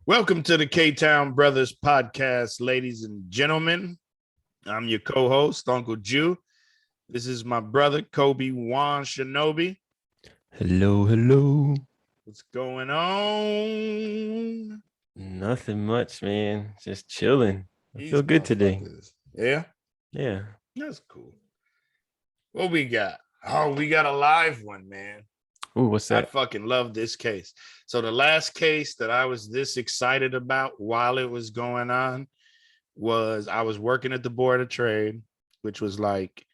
Welcome to the K-Town Brothers podcast, ladies and gentlemen. I'm your co-host, Uncle Jew. This is my brother, Kobe Wan Shinobi. Hello, hello. What's going on? Nothing much, man. Just chilling. I These feel good today. motherfuckers. Yeah, Yeah. that's cool. What we got? Oh, we got a live one, man. Ooh, what's I that? fucking love this case. So the last case that I was this excited about while it was going on was I was working at the Board of Trade, which was like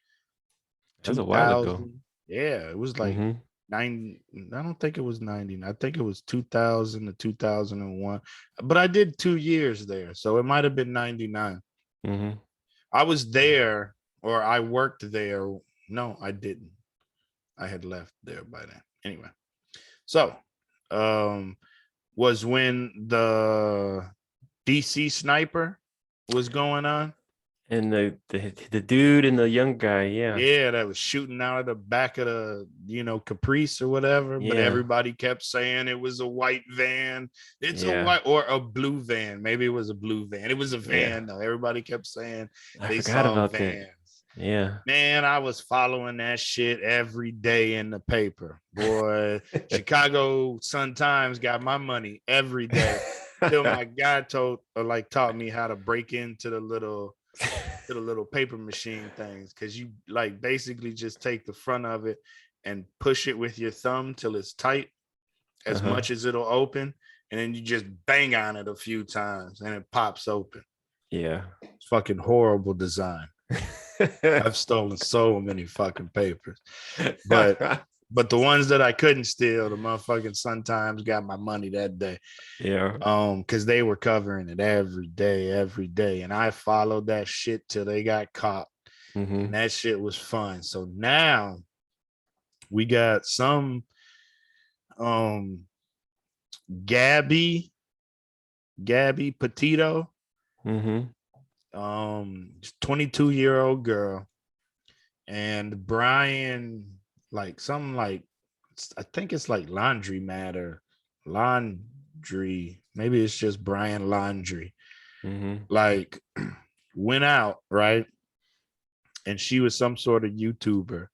That was a while ago. 2000. Yeah, it was like Mm-hmm. 90. I don't think it was 90. I think it was 2000 to 2001. But I did 2 years there, so it might have been 99. Mm-hmm. I was there, or I worked there. No, I didn't. I had left there by then. Anyway, so was when the DC sniper was going on. And the dude and the young guy, yeah. Yeah, that was shooting out of the back of the, Caprice or whatever. But Yeah. everybody kept saying it was a white van. It's a Yeah. white or a blue van. Maybe it was a blue van. It was a van, Yeah. though. Everybody kept saying I they forgot saw about that. vans. Yeah. Man, I was following that shit every day in the paper. Boy, Chicago Sun-Times got my money every day. Till my guy taught me how to break into the little paper machine things, because you like basically just take the front of it and push it with your thumb till it's tight as Uh-huh. much as it'll open, and then you just bang on it a few times and it pops open. Yeah. It's fucking horrible design. I've stolen so many fucking papers, but the ones that I couldn't steal, the motherfucking Sun-Times got my money that day. Yeah. Because they were covering it every day, and I followed that shit till they got caught. Mm-hmm. And that shit was fun. So now we got some Gabi Potito, Mm-hmm. 22-year-old girl, and Brian, like something like, I think it's like laundry. Maybe it's just Brian Laundry. Mm-hmm. Like went out, right? And she was some sort of YouTuber,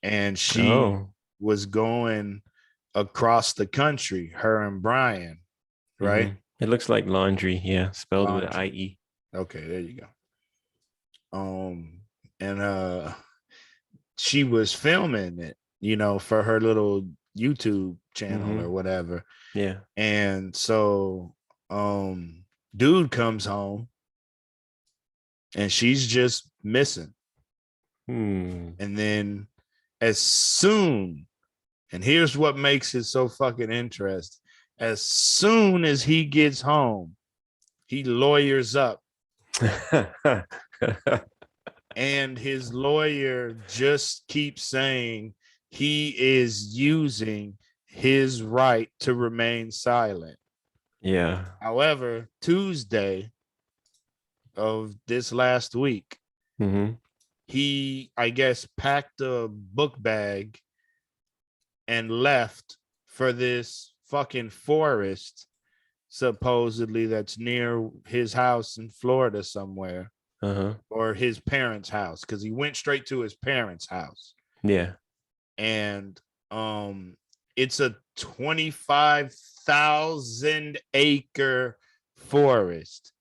and she Oh. was going across the country, her and Brian, right? Mm-hmm. It looks like laundry, yeah, spelled with an Laundry. I-E. Okay, there you go. And she was filming it, for her little YouTube channel or Mm-hmm. whatever. Yeah. And so dude comes home and she's just missing. Hmm. And then as soon, and here's what makes it so fucking interesting, as soon as he gets home, he lawyers up, and his lawyer just keeps saying he is using his right to remain silent. Yeah. However, Tuesday of this last week, Mm-hmm. he, I guess, packed a book bag and left for this fucking forest, supposedly, that's near his house in Florida somewhere, Uh-huh. or his parents' house, because he went straight to his parents' house. Yeah. And it's a 25,000 acre forest.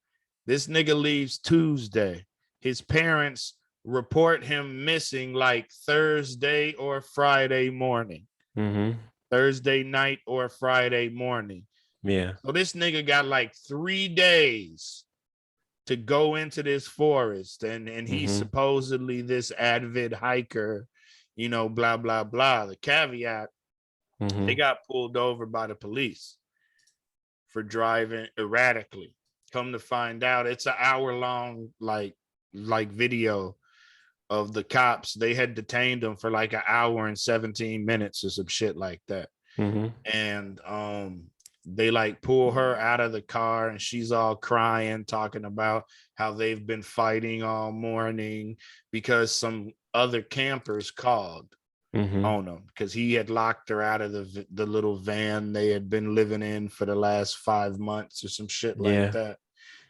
This nigga leaves Tuesday. His parents report him missing like Thursday or Friday morning. Mm-hmm. Thursday night or Friday morning. Yeah. So this nigga got like 3 days to go into this forest, and he's Mm-hmm. supposedly this avid hiker, blah blah blah. The caveat: they Mm-hmm. got pulled over by the police for driving erratically. Come to find out, it's an hour long like video of the cops. They had detained him for like an hour and 17 minutes or some shit like that. Mm-hmm. And they like pull her out of the car, and she's all crying, talking about how they've been fighting all morning because some other campers called. on him because he had locked her out of the little van they had been living in for the last 5 months or some shit like that.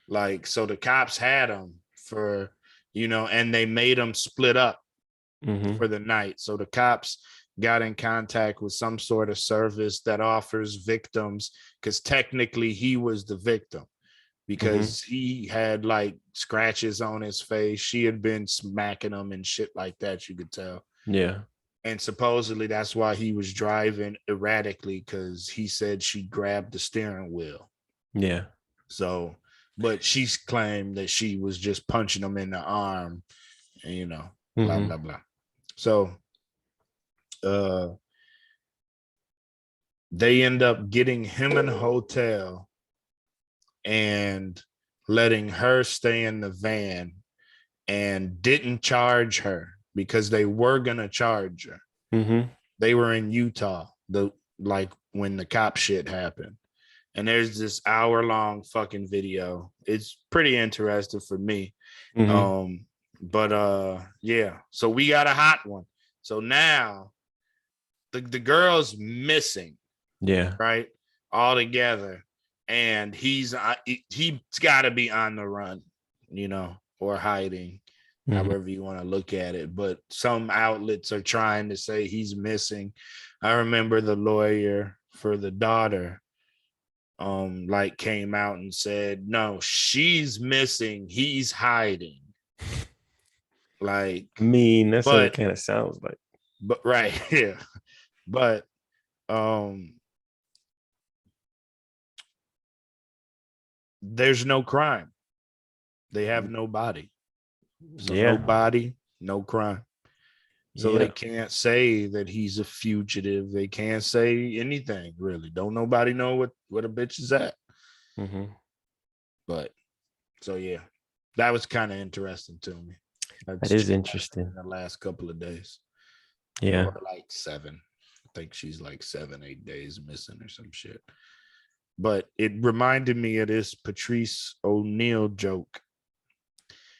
Like, so the cops had him for, and they made him split up for the night. So the cops got in contact with some sort of service that offers victims, because technically he was the victim, because he had like scratches on his face. She had been smacking him and shit like that, you could tell. Yeah. And supposedly that's why he was driving erratically, because he said she grabbed the steering wheel. Yeah. So, but she's claimed that she was just punching him in the arm, and blah, blah, blah. So they end up getting him in a hotel and letting her stay in the van, and didn't charge her because they were gonna charge her. They were in Utah, when the cop shit happened. And there's this hour-long fucking video. It's pretty interesting for me. But yeah, so we got a hot one. So now the girl's missing. Yeah. Right? All together. And he's got to be on the run, or hiding, however you want to look at it. But some outlets are trying to say he's missing. I remember the lawyer for the daughter came out and said, no, she's missing, he's hiding. Like, that's what it kind of sounds like. But right, yeah. But there's no crime. They have no body. So no body, no crime. So they can't say that he's a fugitive. They can't say anything, really. Don't nobody know what a bitch is at. But so yeah, that was kind of interesting to me. That is interesting. In the last couple of days. Yeah. Or like 7. I think she's like 7-8 days missing or some shit. But it reminded me of this Patrice O'Neal joke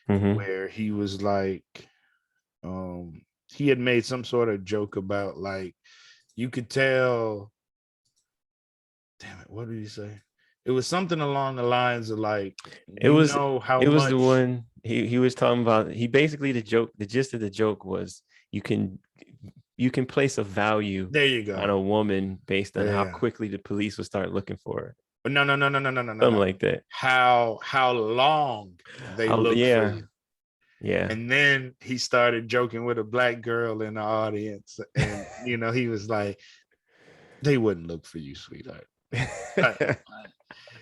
where he was like, he had made some sort of joke about, like, you could tell, damn it, what did he say? It was something along the lines of like, it was the one he was talking about. He basically, the gist of the joke was you can place a value there you go on a woman based on how quickly the police will start looking for her. No. Something like that. How long they look for you. Yeah. And then he started joking with a black girl in the audience. And, he was like, they wouldn't look for you, sweetheart.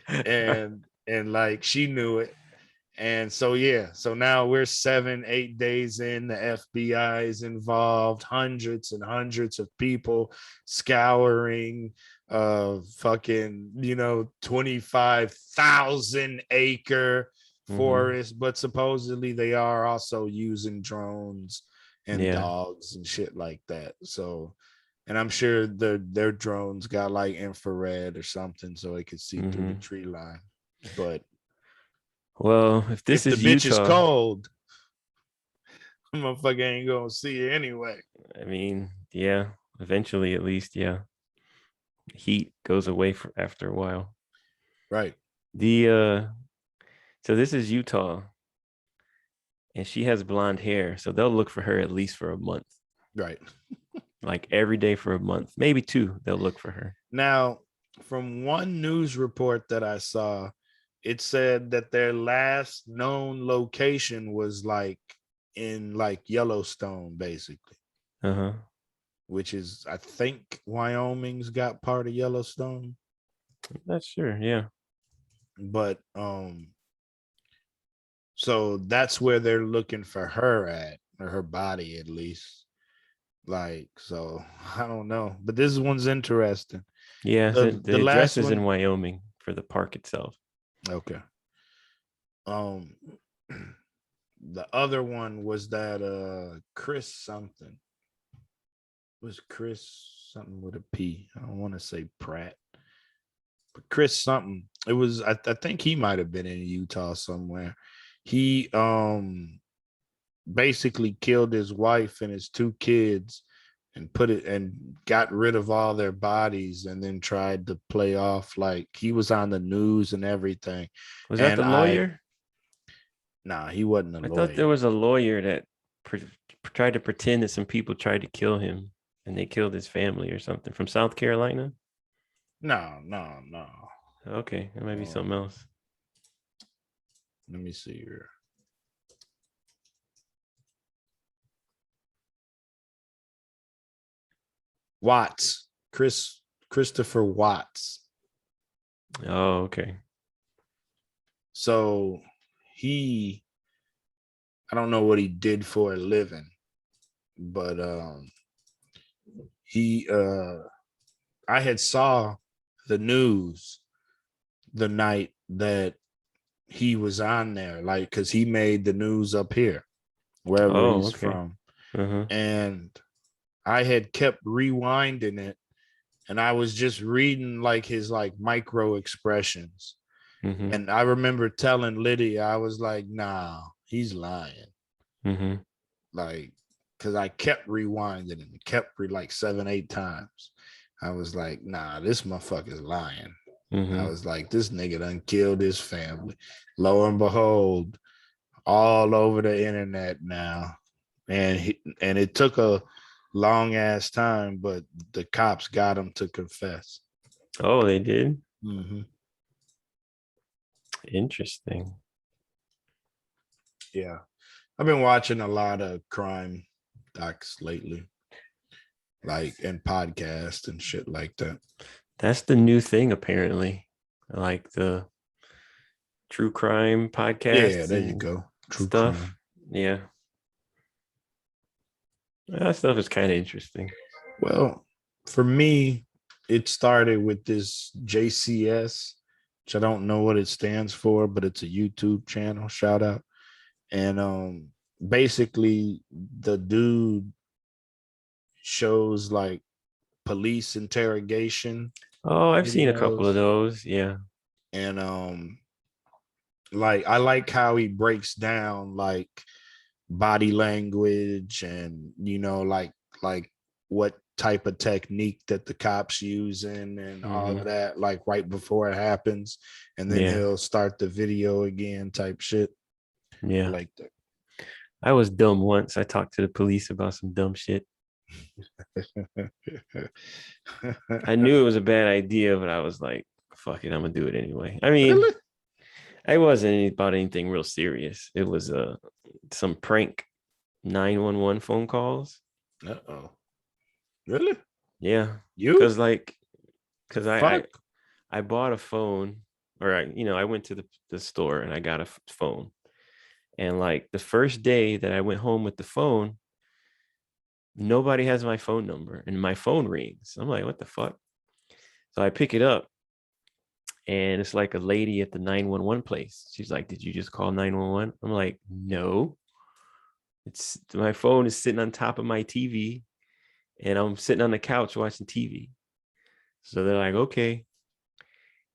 and like, she knew it. And so, yeah. So now we're 7-8 days in. The FBI is involved. Hundreds and hundreds of people scouring fucking 25,000 acre forest, but supposedly they are also using drones and dogs and shit like that. So, and I'm sure their drones got like infrared or something so they could see through the tree line. But well, if the bitch is cold, motherfucker ain't gonna see it anyway. I mean, yeah, eventually, at least, yeah. Heat goes away after a while. Right. So this is Utah, and she has blonde hair, so they'll look for her at least for a month. Right. Like every day for a month, maybe 2, they'll look for her. Now, from one news report that I saw, it said that their last known location was like in like Yellowstone, basically. Which is, I think Wyoming's got part of Yellowstone. I'm not sure, yeah. But so that's where they're looking for her at, or her body at least. Like, so I don't know. But this one's interesting. Yeah, the address is in Wyoming for the park itself. Okay. The other one was that Chris something. Was Chris something with a P? I don't want to say Pratt, but Chris something. It was, I think he might have been in Utah somewhere. He basically killed his wife and his 2 kids and put it and got rid of all their bodies and then tried to play off like he was on the news and everything. Was that the lawyer? Nah, he wasn't a I lawyer. thought there was a lawyer that tried to pretend that some people tried to kill him and they killed his family or something from South Carolina. No. Okay, that might be something else. Let me see here. Watts, Christopher Watts. Oh, okay. So I don't know what he did for a living, but I had saw the news the night that he was on there, like, because he made the news up here, wherever he's from. And I had kept rewinding it, and I was just reading like his like micro expressions. And I remember telling Lydia, I was like, nah, he's lying. Like, because I kept rewinding and kept like 7-8 times. I was like, nah, this motherfucker's lying. I was like, this nigga done killed his family. Lo and behold, all over the internet now. And it took a long ass time, but the cops got him to confess. Oh, they did? Interesting. Yeah. I've been watching a lot of crime docs lately, like, and podcasts and shit like that. That's the new thing, apparently. Like the true crime podcast. Yeah, there you go. True stuff. Crime. Yeah. That stuff is kind of interesting. Well, for me, it started with this JCS, which I don't know what it stands for, but it's a YouTube channel. Shout out. And basically the dude shows like police interrogation. Oh, I've seen a couple of those. Yeah. And like I like how he breaks down like body language and like what type of technique that the cops using and all of that, like right before it happens, and then he'll start the video again type shit. Yeah, I like that. I was dumb once. I talked to the police about some dumb shit. I knew it was a bad idea, but I was like, fuck it, I'm gonna do it anyway. I mean, really? I wasn't about anything real serious. It was some prank 911 phone calls. Uh-oh. Really? Yeah. Because I bought a phone, or I went to the store and I got a phone. And like the first day that I went home with the phone, nobody has my phone number and my phone rings. I'm like, what the fuck? So I pick it up and it's like a lady at the 911 place. She's like, did you just call 911? I'm like, no. It's my phone is sitting on top of my TV and I'm sitting on the couch watching TV. So they're like, okay.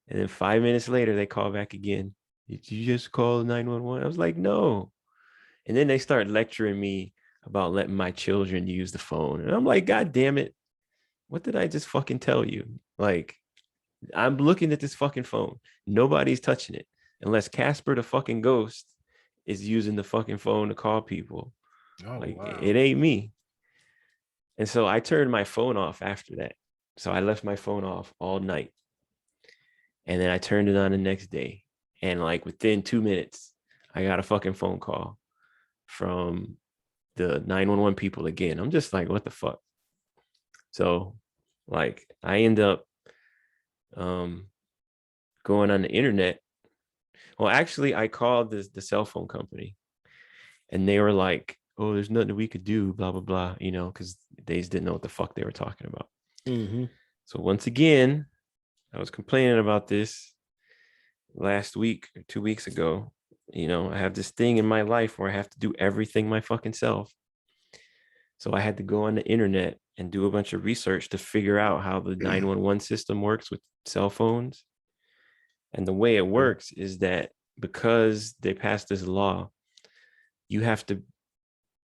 And then 5 minutes later, they call back again. Did you just call 911? I was like, no. And then they start lecturing me about letting my children use the phone. And I'm like, God damn it. What did I just fucking tell you? Like, I'm looking at this fucking phone. Nobody's touching it unless Casper the fucking ghost is using the fucking phone to call people. Oh, like, wow. It ain't me. And so I turned my phone off after that. So I left my phone off all night. And then I turned it on the next day. And like within 2 minutes, I got a fucking phone call from the 911 people again. I'm just like, what the fuck? So like I end up going on the internet. Well, actually, I called the cell phone company and they were like, oh, there's nothing we could do, blah, blah, blah, because they just didn't know what the fuck they were talking about. So once again, I was complaining about this last week or 2 weeks ago. I have this thing in my life where I have to do everything my fucking self. So I had to go on the internet and do a bunch of research to figure out how the 911 system works with cell phones. And the way it works is that because they passed this law, you have to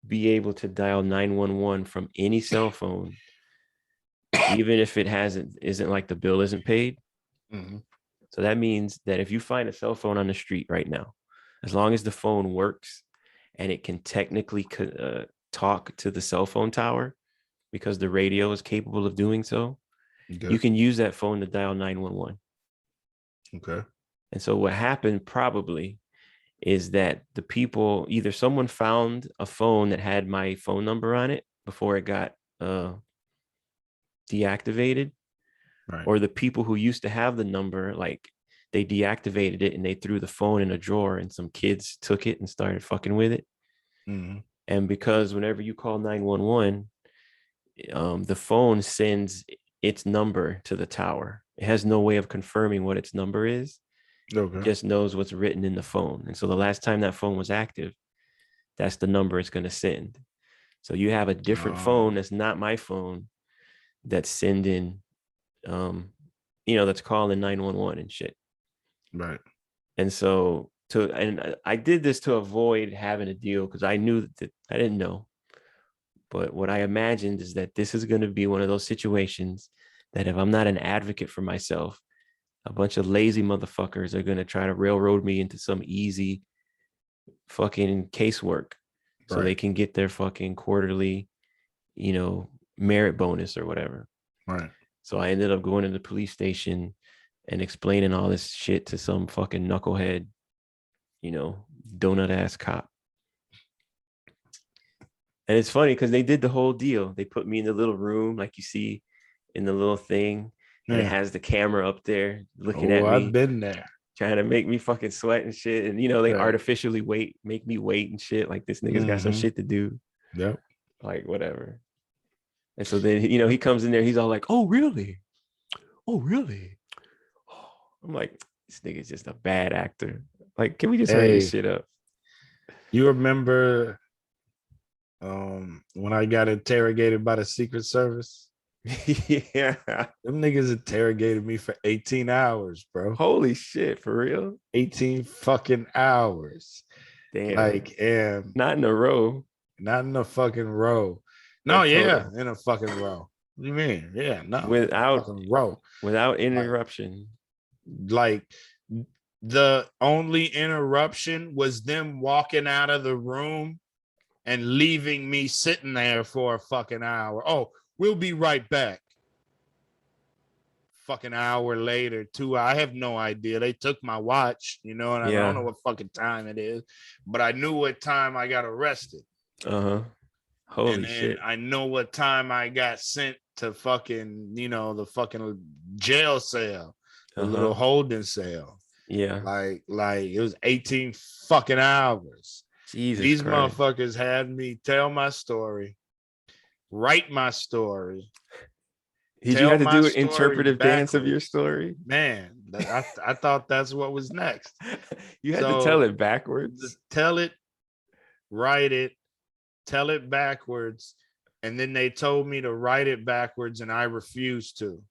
be able to dial 911 from any cell phone even if it isn't like the bill isn't paid. Mhm. So that means that if you find a cell phone on the street right now, as long as the phone works and it can technically talk to the cell phone tower because the radio is capable of doing so, Okay. you can use that phone to dial 911. Okay. And so what happened probably is that the people, either someone found a phone that had my phone number on it before it got deactivated, Right. or the people who used to have the number, like they deactivated it and they threw the phone in a drawer and some kids took it and started fucking with it. Mm-hmm. And because whenever you call 911, the phone sends its number to the tower. It has no way of confirming what its number is. Okay. It just knows what's written in the phone. And so the last time that phone was active, that's the number it's going to send. So you have a different phone that's not my phone that's sending, that's calling 911 and shit. Right. And so I did this to avoid having a deal because I knew that I didn't know. But what I imagined is that this is going to be one of those situations that if I'm not an advocate for myself, a bunch of lazy motherfuckers are going to try to railroad me into some easy fucking casework so they can get their fucking quarterly, merit bonus or whatever. Right. So I ended up going to the police station and explaining all this shit to some fucking knucklehead, donut ass cop. And it's funny because they did the whole deal. They put me in the little room, like you see in the little thing, and it has the camera up there looking at me. I've been there. Trying to make me fucking sweat and shit. And, they artificially make me wait and shit. Like this nigga's got some shit to do. Yep. Like whatever. And so then, he comes in there. He's all like, oh, really? Oh, really? I'm like, this nigga's just a bad actor. Like, can we just hurry this shit up? You remember when I got interrogated by the Secret Service? Yeah. Them niggas interrogated me for 18 hours, bro. Holy shit, for real? 18 fucking hours. Damn. Like, and not in a row. Not in a fucking row. No, yeah, in a fucking row. What do you mean? Yeah, no. Without fucking row. Without interruption. Like the only interruption was them walking out of the room and leaving me sitting there for a fucking hour. Oh, we'll be right back. Fucking hour later, 2 hours. I have no idea. They took my watch, and I don't know what fucking time it is, but I knew what time I got arrested. Holy shit. I know what time I got sent to fucking, the fucking jail cell, the little holding cell. Yeah. Like it was 18 fucking hours. Jesus These Christ. motherfuckers had me tell my story, write my story. Did you have to do an interpretive dance of your story? Man, I thought that's what was next. You had to tell it backwards. Tell it, write it, tell it backwards. And then they told me to write it backwards and I refused to.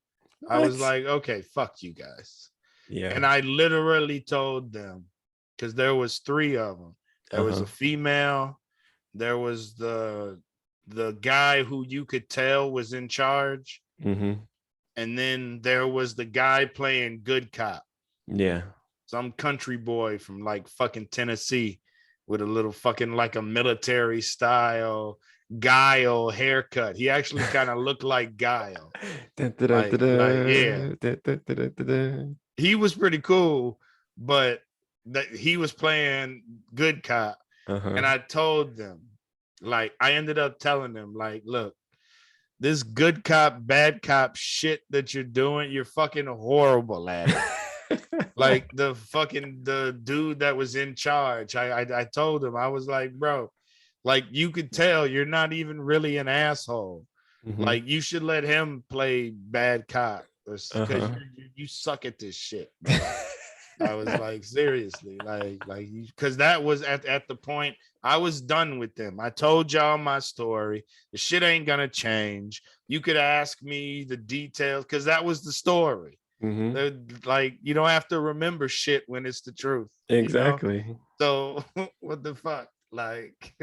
What? I was like, okay, fuck you guys. Yeah. And I literally told them, because there was 3 of them. There was a female. There was the guy who you could tell was in charge. Mm-hmm. And then there was the guy playing good cop. Yeah. Some country boy from like fucking Tennessee with a little fucking like a military style Guile haircut. He actually kind of looked like Guile. Yeah. He was pretty cool, but he was playing good cop. And I told them, like, I ended up telling them, like, look, this good cop, bad cop shit that you're doing, you're fucking horrible at it. Like the dude that was in charge, I told him, I was like, bro, like you could tell you're not even really an asshole. Like you should let him play bad cop because you suck at this shit, bro. I was like, seriously, like because that was at the point I was done with them. I told y'all my story. The shit ain't gonna change. You could ask me the details because that was the story. Like, you don't have to remember shit when it's the truth. Exactly. So what the fuck? Like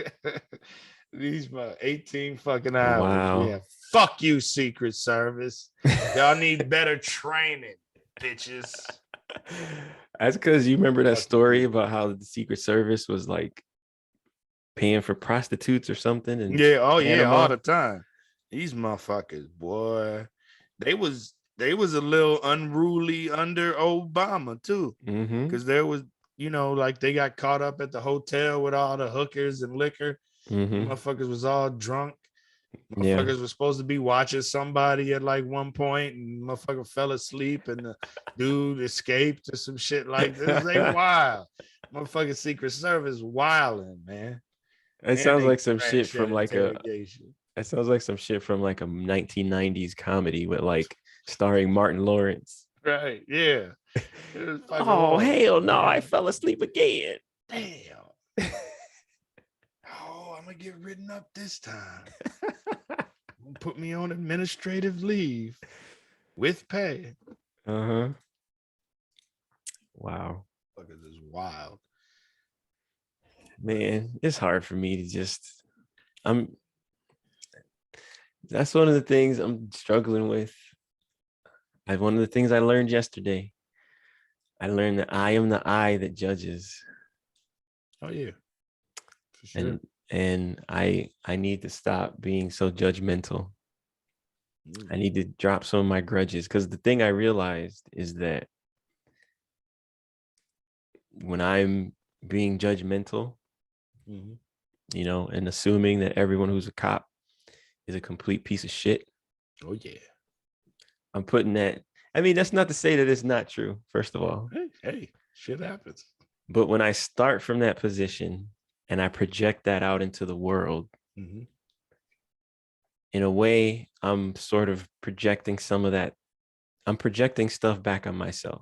These my 18 fucking hours. Wow. Yeah. Fuck you, Secret Service. Y'all need better training, bitches. That's because you remember that Fucking story hate about them. how the Secret Service was like paying for prostitutes or something in Yeah, oh yeah, all Panama. the time. These motherfuckers, boy. They was a little unruly under Obama too. Mm-hmm. Because there was, like they got caught up at the hotel with all the hookers and liquor. Mm-hmm. Motherfuckers was all drunk. Yeah. Motherfuckers was supposed to be watching somebody at like one point, and motherfucker fell asleep, and the dude escaped or some shit like this. They wild. Motherfucking Secret Service wilding, man. It And sounds they like some shit crash that from like a interrogation. it sounds like some shit from like a 1990s comedy with like starring Martin Lawrence. Right. Yeah. It was fucking Oh hell horrible, no, I man. fell asleep again. Damn. Oh, I'm gonna get written up this time. Put me on administrative leave with pay. Uh-huh. Wow. Fuckers is wild. Man, it's hard for me to just I'm that's one of the things I'm struggling with. One of the things I learned yesterday. I learned that I am the eye that judges. Oh yeah. For sure. And I need to stop being so judgmental. I need to drop some of my grudges, because the thing I realized is that when I'm being judgmental, and assuming that everyone who's a cop is a complete piece of shit. Oh yeah. I'm putting that. I mean, that's not to say that it's not true, first of all. Hey, shit happens. But when I start from that position and I project that out into the world, in a way, I'm sort of projecting some of that. I'm projecting stuff back on myself.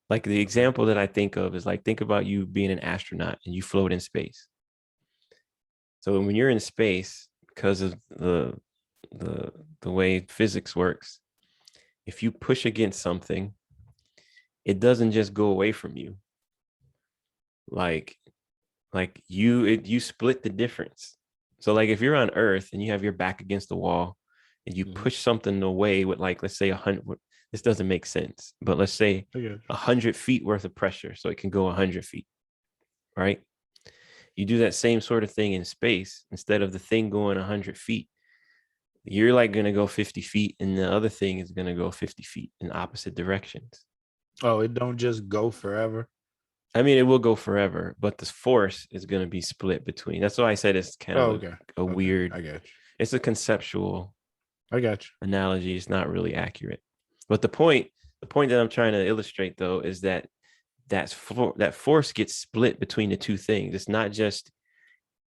Like the example that I think of is like, think about you being an astronaut and you float in space. So when you're in space, because of the way physics works, if you push against something, it doesn't just go away from you. Like you split the difference. So like if you're on Earth and you have your back against the wall and you push something away with, like, let's say 100, this doesn't make sense, but let's say 100 feet worth of pressure, so it can go 100 feet, right? You do that same sort of thing in space. Instead of the thing going 100 feet, you're like going to go 50 feet and the other thing is going to go 50 feet in opposite directions. Oh, it don't just go forever. I mean, it will go forever, but the force is going to be split between. That's why I said it's kind of a weird. I got you. It's a conceptual. I got you. Analogy is not really accurate. But the point that I'm trying to illustrate, though, is that that force gets split between the two things. It's not just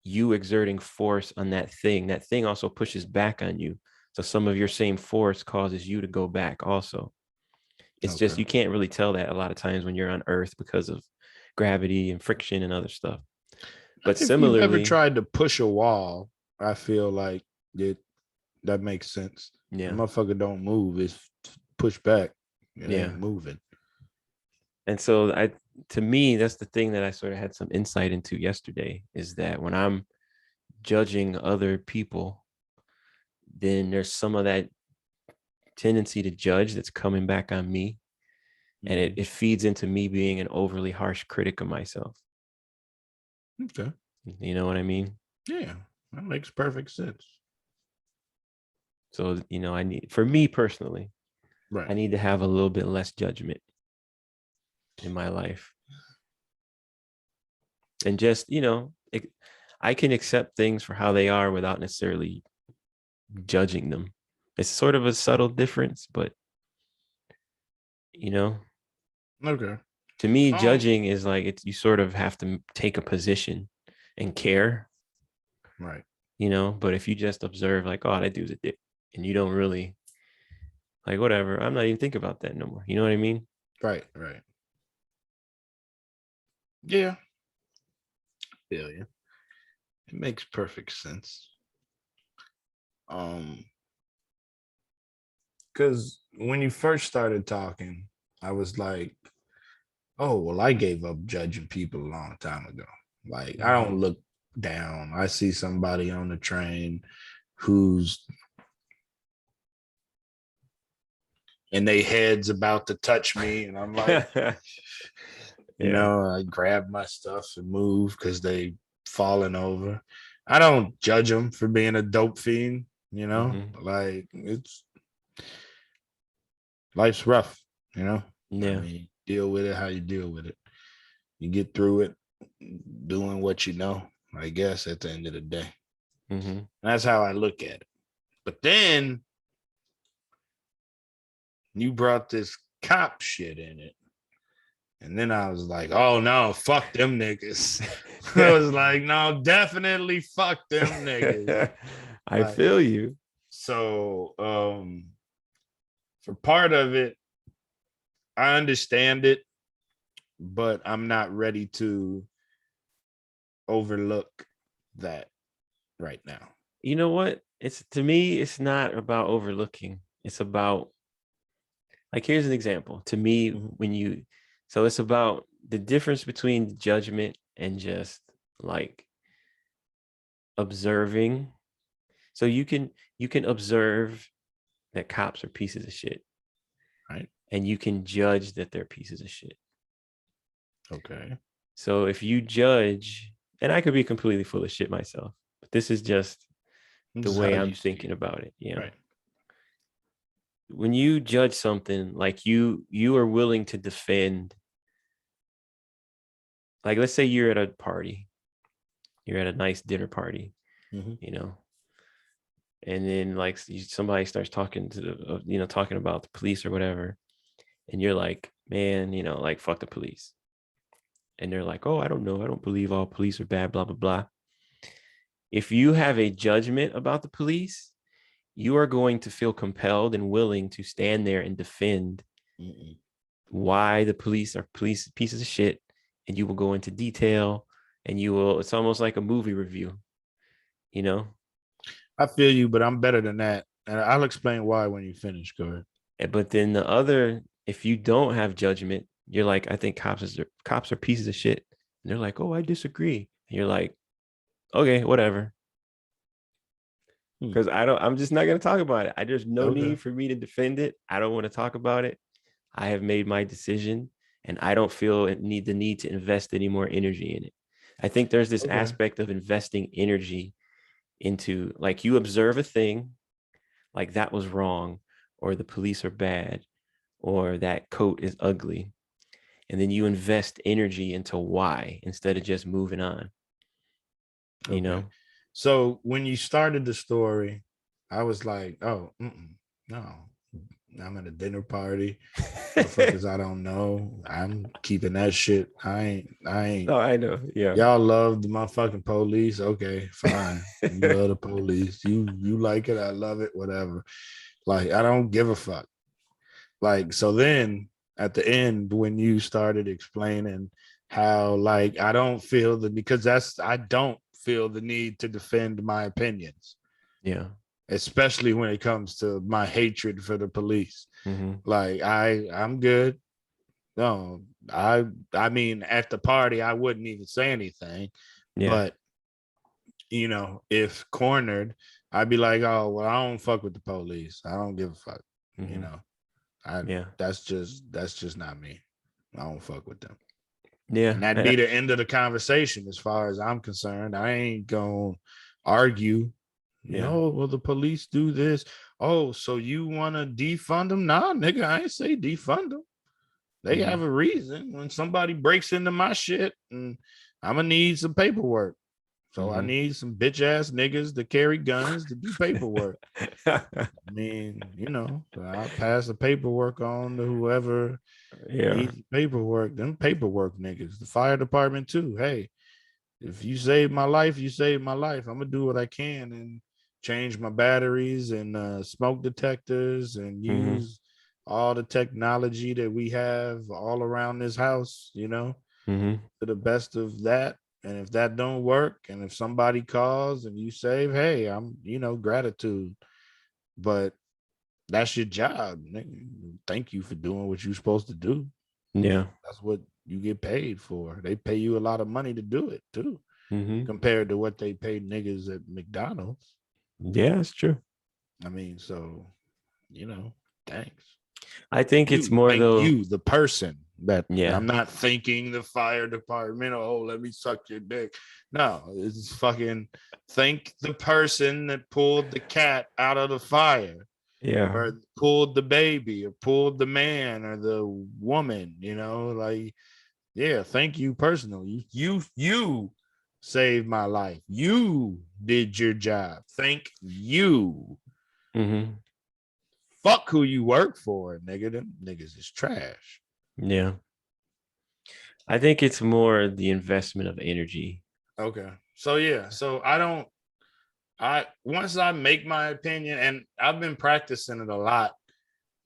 you exerting force on that thing. That thing also pushes back on you. So some of your same force causes you to go back also. It's just you can't really tell that a lot of times when you're on Earth because of gravity and friction and other stuff. But if similarly, you've ever tried to push a wall, I feel like that makes sense. Yeah, the motherfucker don't move, it's push back. It ain't moving. And so to me, that's the thing that I sort of had some insight into yesterday, is that when I'm judging other people, then there's some of that tendency to judge that's coming back on me. And it feeds into me being an overly harsh critic of myself. Okay. You know what I mean? Yeah, that makes perfect sense. So, for me personally, right, I need to have a little bit less judgment in my life. And just, I can accept things for how they are without necessarily judging them. It's sort of a subtle difference, but, Okay. To me, judging is like you sort of have to take a position and care. Right. But if you just observe, like, oh, that dude's a dick, and you don't really, like, whatever, I'm not even thinking about that no more. You know what I mean? Right. Yeah. Feel you. It makes perfect sense. Because when you first started talking, I was like, oh, well, I gave up judging people a long time ago. Like, I don't look down. I see somebody on the train who's and they head's about to touch me, and I'm like, Yeah. I grab my stuff and move because they falling over. I don't judge them for being a dope fiend, like it's life's rough, I Yeah. mean, deal with it how you deal with it. You get through it doing what you know, I guess, at the end of the day. That's how I look at it. But then you brought this cop shit in it. And then I was like, oh no, fuck them niggas. I was like, no, definitely fuck them niggas. I feel you. So for part of it, I understand it, but I'm not ready to overlook that right now. You know what? It's to me, it's not about overlooking. It's about, like, here's an example. To me, so it's about the difference between judgment and just like observing. So you can observe that cops are pieces of shit, right? And you can judge that they're pieces of shit. Okay. So if you judge, and I could be completely full of shit myself, but this is just the way I'm thinking about it. Yeah. Right. When you judge something, like you are willing to defend, like let's say you're at a party, you're at a nice dinner party, and then like somebody starts talking to the, talking about the police or whatever, and you're like, man, like fuck the police. And they're like, oh, I don't know. I don't believe all police are bad, blah, blah, blah. If you have a judgment about the police, you are going to feel compelled and willing to stand there and defend why the police are pieces of shit. And you will go into detail, and it's almost like a movie review, I feel you, but I'm better than that. And I'll explain why when you finish. Go ahead. But then if you don't have judgment, you're like, I think cops are pieces of shit. And they're like, oh, I disagree. And you're like, okay, whatever. Because I'm just not going to talk about it. There's no need for me to defend it. I don't want to talk about it. I have made my decision, and I don't feel the need to invest any more energy in it. I think there's this aspect of investing energy into, like, you observe a thing, like that was wrong, or the police are bad, or that coat is ugly. And then you invest energy into why instead of just moving on. You know? So when you started the story, I was like, oh, no, I'm at a dinner party. Motherfuckers I don't know. I'm keeping that shit. I ain't. Oh, I know. Yeah. Y'all love the motherfucking police. Okay, fine. You love the police. You like it. I love it. Whatever. Like, I don't give a fuck. Like, so then at the end, when you started explaining how, like, I don't feel the need to defend my opinions. Yeah. Especially when it comes to my hatred for the police. Like, I'm good. No, I mean, at the party, I wouldn't even say anything. Yeah. But, if cornered, I'd be like, oh, well, I don't fuck with the police. I don't give a fuck. That's just not me. I don't fuck with them. Yeah. And that'd be the end of the conversation as far as I'm concerned. I ain't gonna argue. Well, the police do this. Oh, so you want to defund them? Nah, nigga, I ain't say defund them. They have a reason. When somebody breaks into my shit, and I'm gonna need some paperwork. So I need some bitch ass niggas to carry guns to do paperwork. I mean, I'll pass the paperwork on to whoever needs paperwork. Them paperwork niggas, the fire department too. Hey, if you save my life, you save my life. I'm gonna do what I can and change my batteries and smoke detectors and use all the technology that we have all around this house, to the best of that. And if that don't work, and if somebody calls and you save, hey, I'm, gratitude. But that's your job. Thank you for doing what you're supposed to do. Yeah. That's what you get paid for. They pay you a lot of money to do it too. compared to what they pay niggas at McDonald's. Yeah, it's true. I mean, so, thanks. I think it's more thank though. You, the person that I'm Yeah. not thanking the fire department. Oh, let me suck your dick. No, it's fucking thank the person that pulled the cat out of the fire. Yeah. Or pulled the baby, or pulled the man, or the woman. Like, yeah, thank you personally. You saved my life. You did your job. Thank you. Fuck who you work for, nigga. Them niggas is trash. Yeah. I think it's more the investment of energy. Okay. So yeah. So once I make my opinion, and I've been practicing it a lot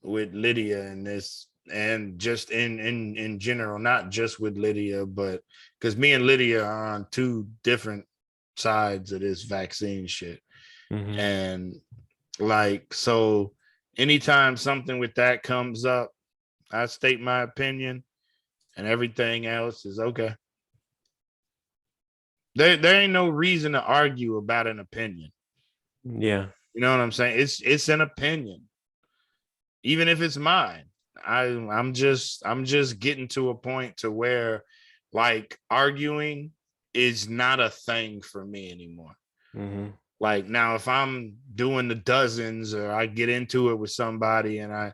with Lydia and this, and just in general, not just with Lydia, but because me and Lydia are on two different sides of this vaccine shit. And like, so anytime something with that comes up, I state my opinion, and everything else is okay. There ain't no reason to argue about an opinion. Yeah. You know what I'm saying? It's an opinion. Even if it's mine. I'm just getting to a point to where, like, arguing is not a thing for me anymore. Like, now if I'm doing the dozens, or I get into it with somebody and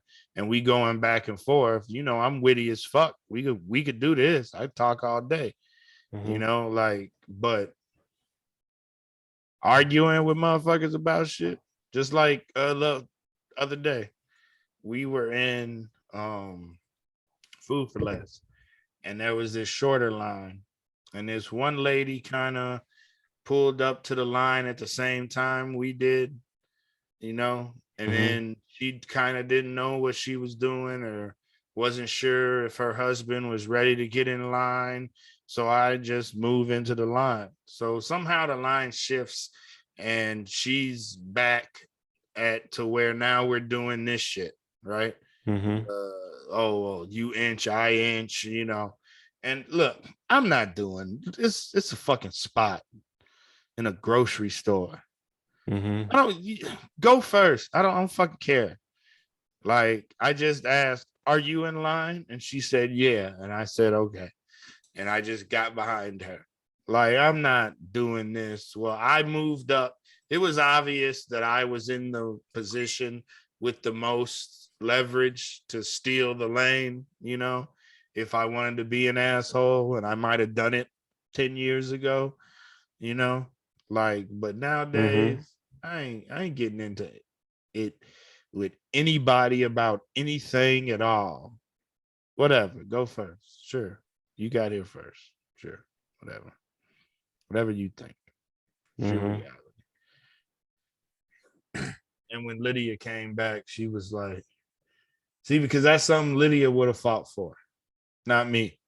we going back and forth, I'm witty as fuck. We could do this. I talk all day. Like, but arguing with motherfuckers about shit, just like the other day, we were in Food for Less, and there was this shorter line, and this one lady kind of pulled up to the line at the same time we did, and then she kind of didn't know what she was doing, or wasn't sure if her husband was ready to get in line. So I just move into the line. So somehow the line shifts, and she's back to where now we're doing this shit, right? You inch, I inch, And look, I'm not doing this. It's a fucking spot in a grocery store. I don't go first. I don't fucking care. Like, I just asked, "Are you in line?" And she said, "Yeah." And I said, "Okay." And I just got behind her. Like, I'm not doing this. Well, I moved up. It was obvious that I was in the position with the most leverage to steal the lane, if I wanted to be an asshole, and I might have done it 10 years ago, like, but nowadays I ain't getting into it with anybody about anything at all. Whatever, go first. Sure. You got here first. Sure. Whatever you think. Sure, reality. And when Lydia came back, she was like, see, because that's something Lydia would have fought for, not me.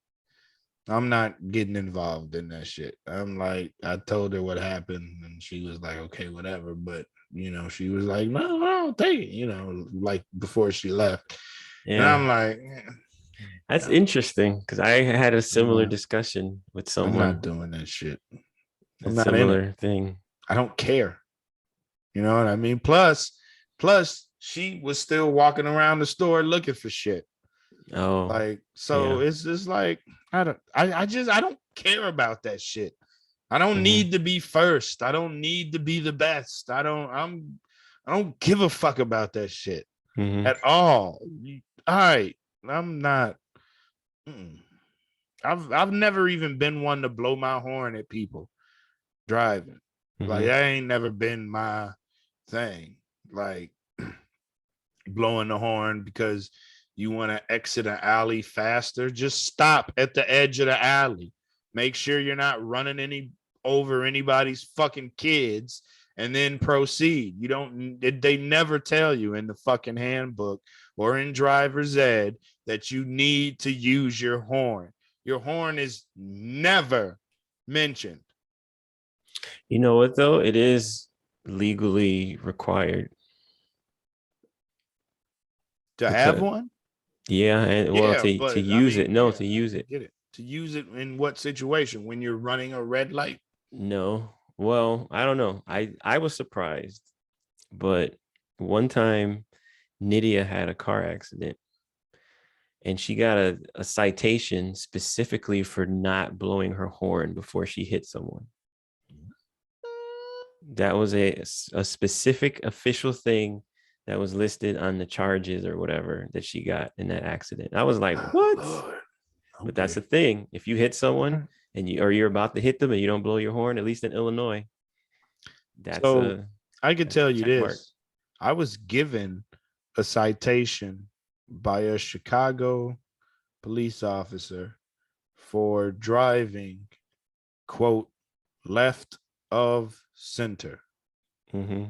I'm not getting involved in that shit. I'm like, I told her what happened, and she was like, okay, whatever. But, she was like, no, I don't take it, like before she left. Yeah. And I'm like, that's interesting, because I had a similar discussion with someone. I'm not doing that shit. A similar thing. I don't care. You know what I mean? Plus, she was still walking around the store looking for shit. Oh, like, so yeah. It's just like, I don't care about that shit. I don't need to be first. I don't need to be the best. I don't give a fuck about that shit at all. All right, I'm not. I've never even been one to blow my horn at people driving. Like, that ain't never been my thing. Like, blowing the horn because you want to exit an alley faster. Just stop at the edge of the alley. Make sure you're not running over anybody's fucking kids, and then proceed. You don't. They never tell you in the fucking handbook or in driver's ed that you need to use your horn. Your horn is never mentioned. You know what, though? It is legally required to have one. Yeah, and to use it. No, to use it. Get it. To use it in what situation? When you're running a red light? No. Well, I don't know. I was surprised, but one time Nydia had a car accident and she got a citation specifically for not blowing her horn before she hit someone. That was a specific official thing that was listed on the charges or whatever that she got in that accident. I was like, what? Okay. But that's the thing. If you hit someone and you're about to hit them and you don't blow your horn, at least in Illinois, that's I could tell you this. Mark. I was given a citation by a Chicago police officer for driving, quote, left of center. Mm-hmm.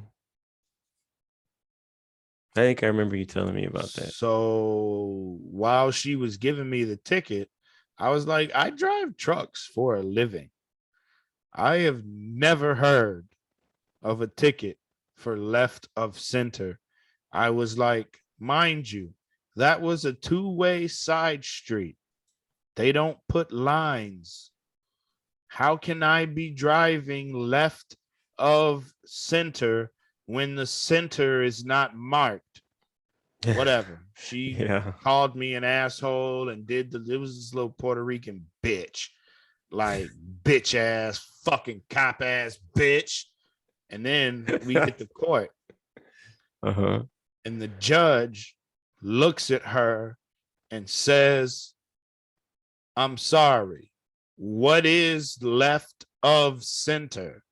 I think I remember you telling me about that. So while she was giving me the ticket, I was like, I drive trucks for a living. I have never heard of a ticket for left of center. I was like, mind you, that was a two-way side street. They don't put lines. How can I be driving left of center when the center is not marked? Whatever. She called me an asshole and it was this little Puerto Rican bitch, like bitch ass, fucking cop ass bitch. And then we get to court. And the judge looks at her and says, I'm sorry. What is left of center?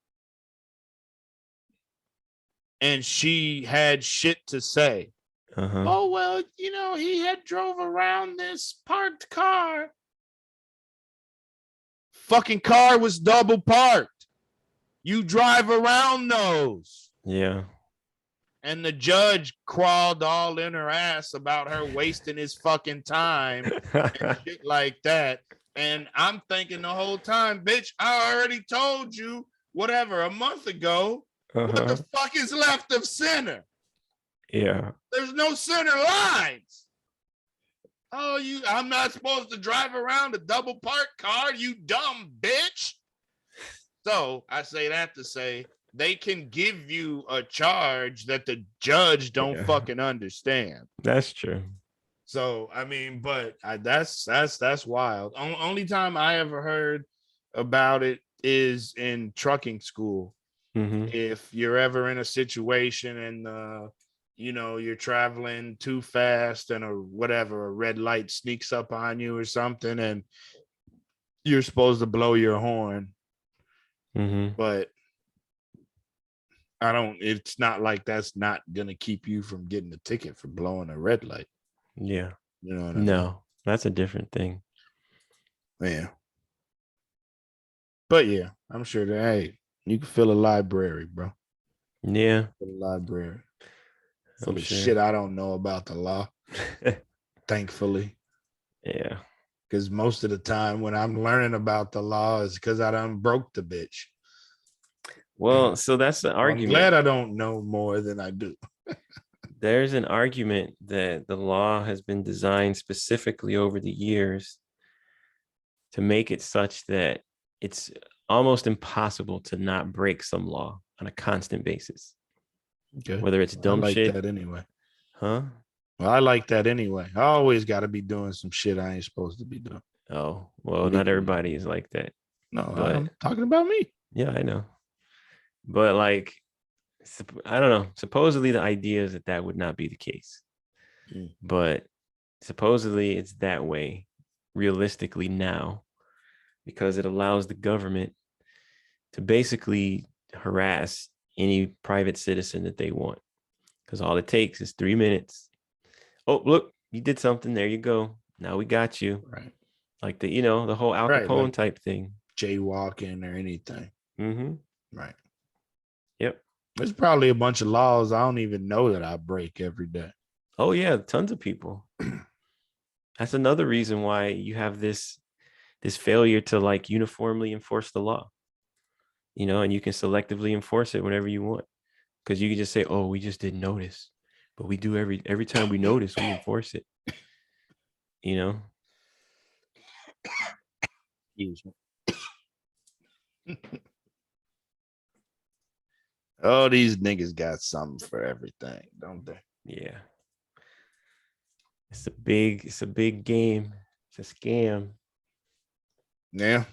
And she had shit to say. Oh, well, he had drove around this parked car. Fucking car was double parked. You drive around those. Yeah. And the judge crawled all in her ass about her wasting his fucking time and shit like that. And I'm thinking the whole time, bitch, I already told you whatever a month ago. What the fuck is left of center? Yeah. There's no center lines. Oh, I'm not supposed to drive around a double parked car, you dumb bitch. So I say that to say they can give you a charge that the judge don't fucking understand. That's true. So I mean, but that's wild. Only time I ever heard about it is in trucking school. If you're ever in a situation and you're traveling too fast and a red light sneaks up on you or something, and you're supposed to blow your horn. But it's not like that's not gonna keep you from getting a ticket for blowing a red light. Yeah. You know what I mean? That's a different thing. Yeah. But yeah, I'm sure that you can fill a library, bro. Yeah. Fill a library. Full of shit I don't know about the law. Thankfully. Yeah. Because most of the time when I'm learning about the law is because I done broke the bitch. Well, so that's the argument. I'm glad I don't know more than I do. There's an argument that the law has been designed specifically over the years to make it such that it's almost impossible to not break some law on a constant basis. Okay. Whether it's dumb I like shit. that anyway. Huh? Well, I like that anyway. I always got to be doing some shit I ain't supposed to be doing. Oh, well, not everybody is like that. No, but I'm talking about me. Yeah, I know. But like, I don't know. Supposedly the idea is that would not be the case. But supposedly it's that way realistically now, because it allows the government to basically harass any private citizen that they want. Because all it takes is 3 minutes. Oh, look, you did something. There you go. Now we got you. Right. Like the whole Al Capone type thing. Jaywalking or anything. Right. Yep. There's probably a bunch of laws I don't even know that I break every day. Oh yeah, tons of people. That's another reason why you have this failure to like uniformly enforce the law. And you can selectively enforce it whenever you want. Because you can just say, oh, we just didn't notice. But we do every time we notice, we enforce it. Excuse me. Oh, these niggas got something for everything, don't they? Yeah. It's a big game. It's a scam. Yeah.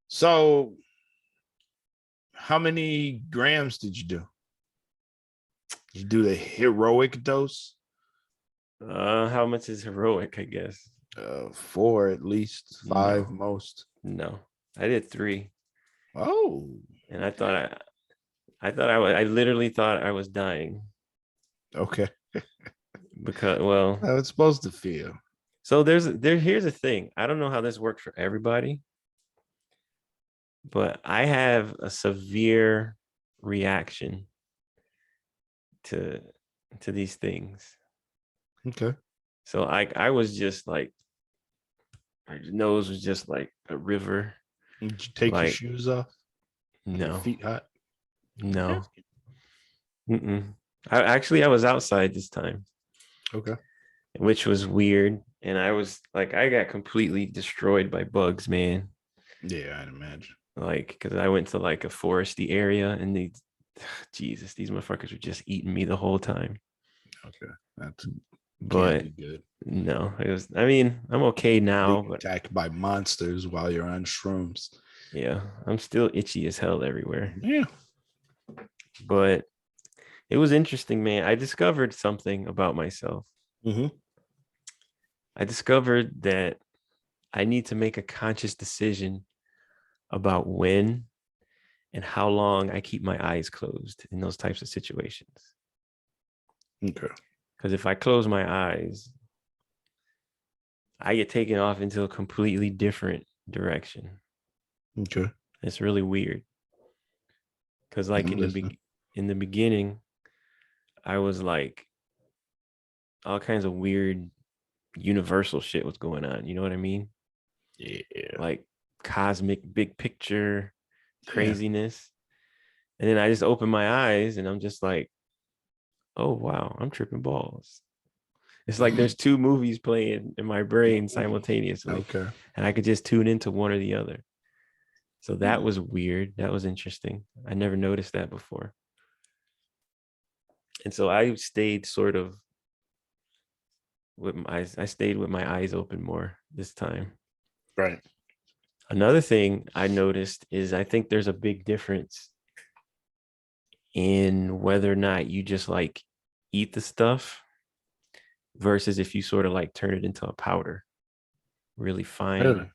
So, how many grams did you do? Did you do the heroic dose? How much is heroic, I guess? 4 at least, 5 No. most. No. I did 3. Oh. And I literally thought I was dying. Okay. Because, well, How it's supposed to feel. so here's the thing. I don't know how this works for everybody, but I have a severe reaction to these things. Okay. So I was just like, my nose was just like a river. Did you take your shoes off? Your No, feet hot? no. I was outside this time. Okay. Which was weird. And I got completely destroyed by bugs, man. Yeah, I'd imagine. Like, because I went to like a foresty area and Jesus, these motherfuckers were just eating me the whole time. Okay. But can't be good. No, I'm okay now. Being attacked by monsters while you're on shrooms. Yeah, I'm still itchy as hell everywhere. Yeah. But it was interesting, man. I discovered something about myself. Mm-hmm. I discovered that I need to make a conscious decision about when and how long I keep my eyes closed in those types of situations. Okay. Because if I close my eyes, I get taken off into a completely different direction. Okay. It's really weird. Because like in the beginning, I was like, all kinds of weird universal shit was going on. You know what I mean? Yeah. Like cosmic big picture craziness. And then I just open my eyes and I'm just like, oh wow, I'm tripping balls. It's like there's 2 movies playing in my brain simultaneously. Okay. And I could just tune into one or the other. So that was weird. That was interesting. I never noticed that before. And so I stayed sort of I stayed with my eyes open more this time. Right. Another thing I noticed is I think there's a big difference in whether or not you just like eat the stuff versus if you sort of like turn it into a powder, really fine.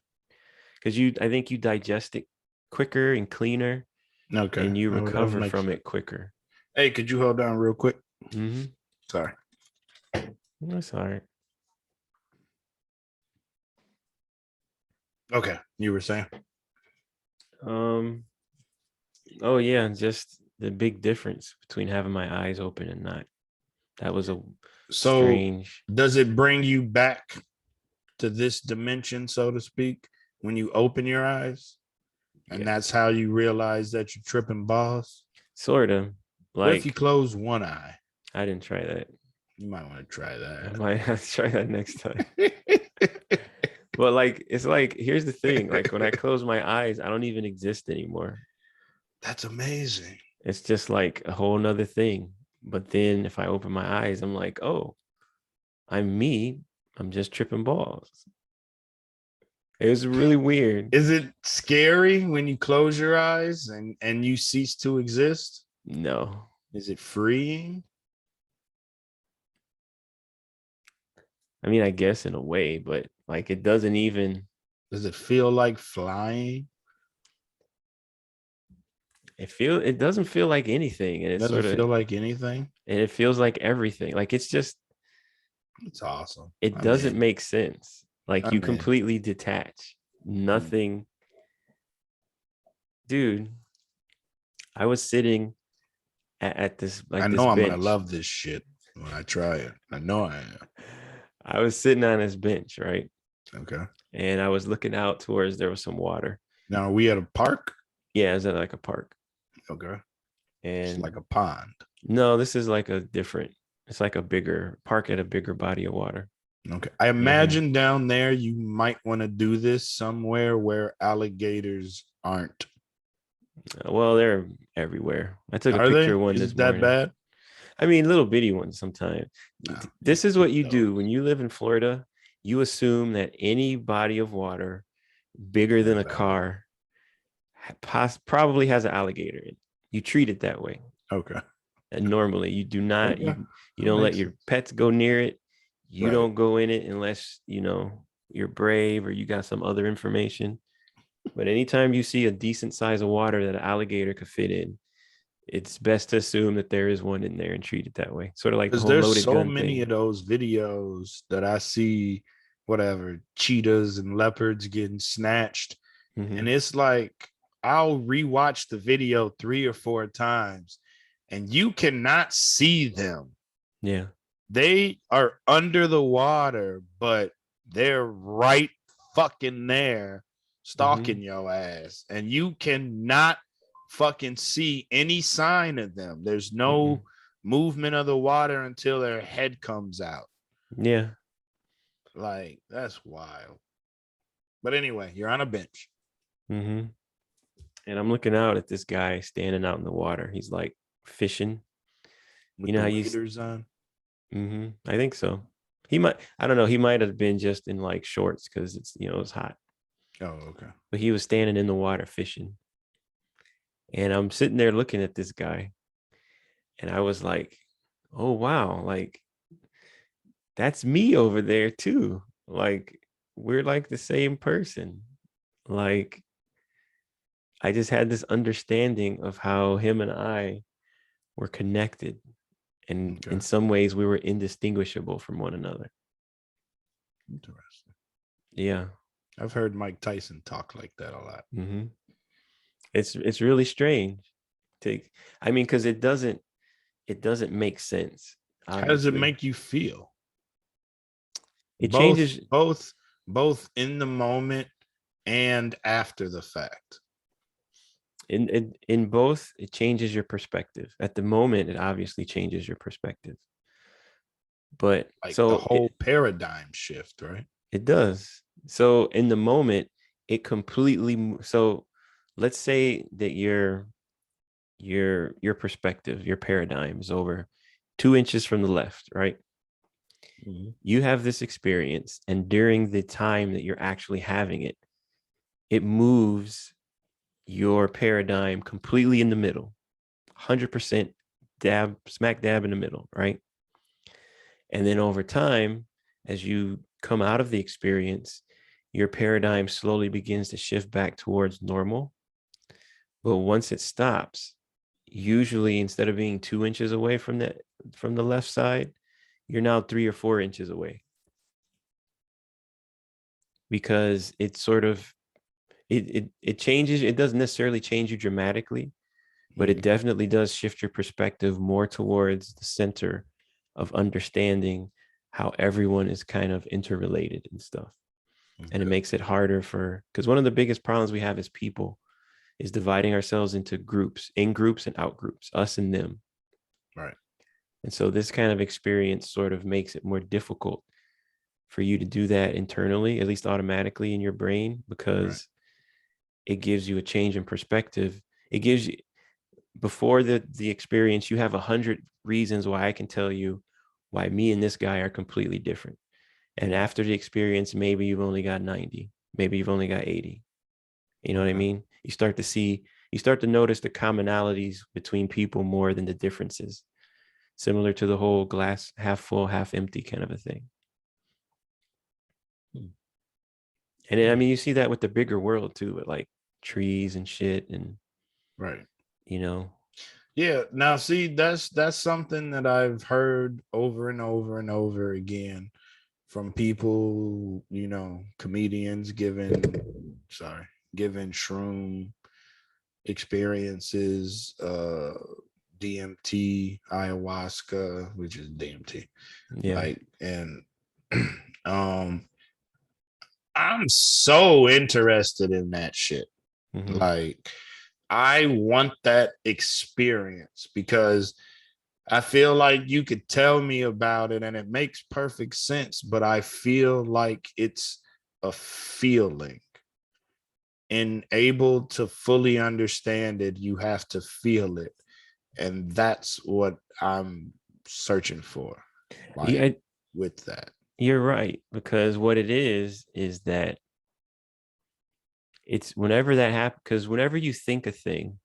Because I think you digest it quicker and cleaner. Okay. And you recover from it quicker. Hey, could you hold down real quick? Mm-hmm. Sorry. That's all right. Okay. You were saying? Oh yeah, just the big difference between having my eyes open and not. That was strange. Does it bring you back to this dimension, so to speak, when you open your eyes? And that's how you realize that you're tripping balls? Sort of. Like, what if you close one eye? I didn't try that. You might want to try that. I might have to try that next time. But like, it's like, here's the thing. Like when I close my eyes, I don't even exist anymore. That's amazing. It's just like a whole nother thing. But then if I open my eyes, I'm like, oh, I'm me. I'm just tripping balls. It was really weird. Is it scary when you close your eyes and you cease to exist? No. Is it freeing? I mean, I guess in a way, but like it doesn't even. Does it feel like flying? It doesn't feel like anything, and it doesn't feel like anything, and it feels like everything. Like it's awesome. It doesn't make sense. Like you completely detach. Nothing. Dude, I was sitting at this like I know I'm gonna love this shit when I try it. I know I am. I was sitting on this bench, right? Okay. And I was looking out towards there was some water. Now, are we at a park? Yeah, is that like a park? Okay. And it's like a pond. No, this is like it's like a bigger park at a bigger body of water. Okay. I imagine down there you might want to do this somewhere where alligators aren't. Well, they're everywhere. I took a Are picture they? of one Is this it that morning. bad? I mean, little bitty ones sometimes. No, This is what keep you do those. when you live in Florida. You assume that any body of water bigger than Has a alligator. car probably has an alligator in it. You treat it that way. Okay. And normally you do not, Okay. you That don't let makes your sense. pets go near it. You Right. don't go in it unless, you're brave or you got some other information. But anytime you see a decent size of water that an alligator could fit in, it's best to assume that there is one in there and treat it that way. Sort of like the Because whole there's loaded so gun many thing. of those videos that I see, whatever, cheetahs and leopards getting snatched. Mm-hmm. And it's like, I'll rewatch the video 3 or 4 times and you cannot see them. Yeah. They are under the water, but they're right fucking there Mm-hmm. stalking your ass. And you cannot fucking see any sign of them. There's Mm-mm. no movement of the water until their head comes out. Yeah. Like, that's wild. But anyway, you're on a bench Mm-hmm. And I'm looking out at this guy standing out in the water. He's like fishing. You with know the how you waders on. mm-hmm. I think so. He might, I don't know, he might have been just in like shorts because it's hot. Oh, okay. But he was standing in the water fishing. And I'm sitting there looking at this guy. And I was like, oh wow, like that's me over there too. Like we're like the same person. Like I just had this understanding of how him and I were connected. And Okay. in some ways we were indistinguishable from one another. Interesting. Yeah. I've heard Mike Tyson talk like that a lot. Mm-hmm. It's really strange to, I mean, because it doesn't make sense, How does it obviously. make you feel? It Both, changes both, both in the moment and after the fact. in both. It changes your perspective. At the moment, it obviously changes your perspective. But Like the so whole paradigm shift, right? it does. So in the moment, it completely. So let's say that your perspective, your paradigm is over 2 inches from the left, right? Mm-hmm. You have this experience, and during the time that you're actually having it, it moves your paradigm completely in the middle, 100% dab, smack dab in the middle, right? And then over time, as you come out of the experience, your paradigm slowly begins to shift back towards normal. But once it stops, usually instead of being 2 inches away from the left side, you're now 3 or 4 inches away, because it's sort of it changes. It doesn't necessarily change you dramatically, but it Mm-hmm. definitely does shift your perspective more towards the center of understanding how everyone is kind of interrelated and stuff. And it Okay. makes it harder because one of the biggest problems we have as people is dividing ourselves into groups, in groups and out groups, us and them. Right. And so this kind of experience sort of makes it more difficult for you to do that internally, at least automatically in your brain, Right. because it gives you a change in perspective. It gives you, before the experience, you have 100 reasons why I can tell you why me and this guy are completely different. And after the experience, maybe you've only got 90, maybe you've only got 80. You know what I Okay. mean? You start to notice the commonalities between people more than the differences, similar to the whole glass half full, half empty kind of a thing. Hmm. And I mean, you see that with the bigger world too, with like trees and shit, and Right. you know, Yeah. Now, see, that's something that I've heard over and over and over again from people, comedians giving shroom experiences, DMT, ayahuasca, which is DMT, yeah. like, and um, I'm so interested in that shit. Mm-hmm. Like, I want that experience because I feel like you could tell me about it and it makes perfect sense, but I feel like it's a feeling. and able to fully understand it, you have to feel it. And that's what I'm searching for. Like Yeah, with that. you're right, because what it is that it's whenever that happens, because whenever you think a thing,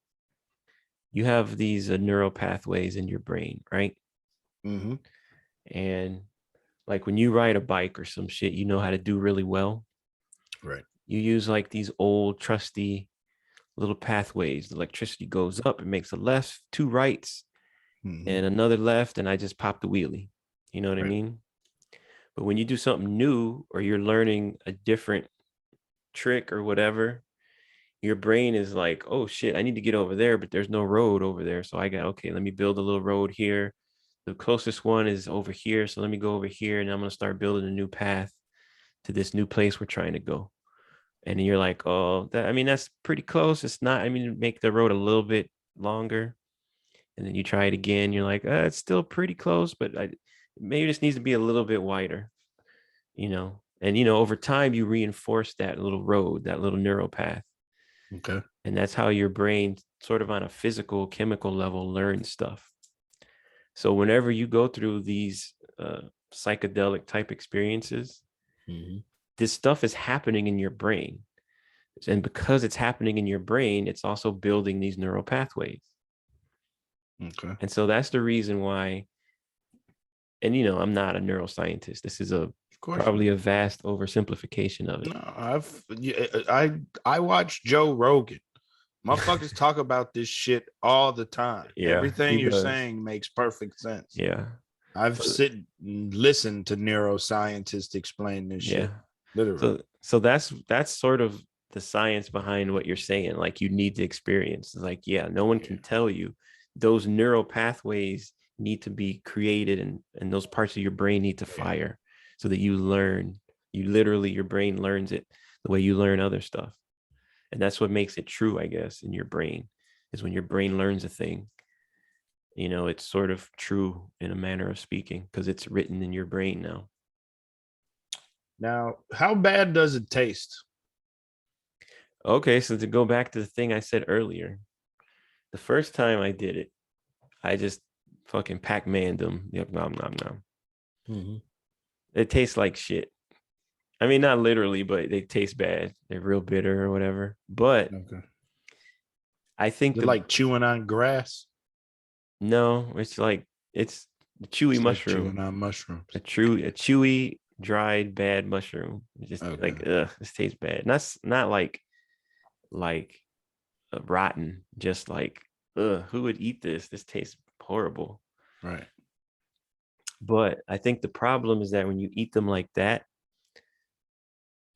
you have these neural pathways in your brain, right? Mm-hmm. And like when you ride a bike or some shit, you know how to do really well. Right. You use like these old trusty little pathways. The electricity goes up, it makes a left, two rights, Mm-hmm. and another left, and I just pop the wheelie. You know what I Right. mean? But when you do something new or you're learning a different trick or whatever, your brain is like, oh shit, I need to get over there, but there's no road over there. So I got, okay, let me build a little road here. The closest one is over here. So let me go over here and I'm going to start building a new path to this new place we're trying to go. And you're like, oh, that, I mean, that's pretty close. It's not, I mean, make the road a little bit longer. And then you try it again. You're like, it's still pretty close, but maybe this needs to be a little bit wider, you know? And, you know, over time, you reinforce that little road, that little neural path. Okay. And that's how your brain sort of on a physical, chemical level learns stuff. So whenever you go through these psychedelic type experiences, Mm-hmm. this stuff is happening in your brain. And because it's happening in your brain, it's also building these neural pathways. Okay. And so that's the reason why, and you know, I'm not a neuroscientist. This is probably a vast oversimplification of it. No, I watch Joe Rogan. Motherfuckers talk about this shit all the time. Yeah, Everything he you're does. saying makes perfect sense. Yeah. I've So, sit and listened to neuroscientists explain this yeah. shit. Literally. So that's sort of the science behind what you're saying. Like you need to experience. It's like, yeah, no one can tell you. Those neural pathways need to be created and those parts of your brain need to fire so that you learn. You literally, your brain learns it the way you learn other stuff. And that's what makes it true, I guess, in your brain, is when your brain learns a thing, you know, it's sort of true in a manner of speaking because it's written in your brain now. Now, how bad does it taste? Okay, so to go back to the thing I said earlier, the first time I did it, I just fucking Pac-Man them. Yep, nom nom nom. Mm-hmm. It tastes like shit. I mean, not literally, but they taste bad. They're real bitter or whatever. But Okay. I think They're like chewing on grass. no, it's like it's a chewy It's like mushroom, chewing on mushrooms. a chewy, dried, bad mushroom. It's just Okay. like, ugh, this tastes bad. And that's not like rotten, just like, ugh, who would eat this? This tastes horrible. Right. But I think the problem is that when you eat them like that,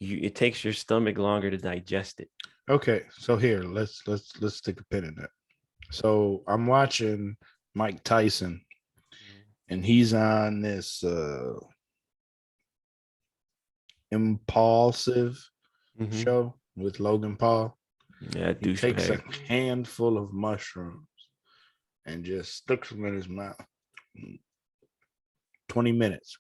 it takes your stomach longer to digest it. Okay. So here, let's stick a pin in that. So I'm watching Mike Tyson, and he's on this impulsive Mm-hmm. show with Logan Paul. Yeah, He takes a douchebag. handful of mushrooms and just sticks them in his mouth. 20 minutes.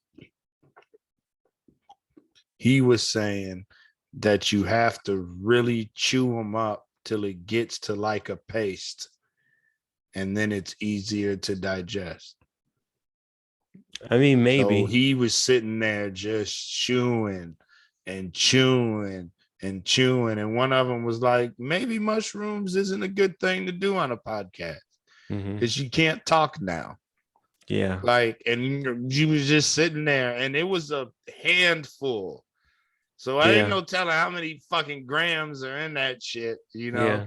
He was saying that you have to really chew them up till it gets to like a paste, and then it's easier to digest. I mean, So maybe. he was sitting there just chewing and chewing and chewing. And one of them was like, maybe mushrooms isn't a good thing to do on a podcast Mm-hmm. because you can't talk now. Yeah. Like, and she was just sitting there, and it was a handful. So I ain't Yeah. no telling how many fucking grams are in that shit, you know. Yeah.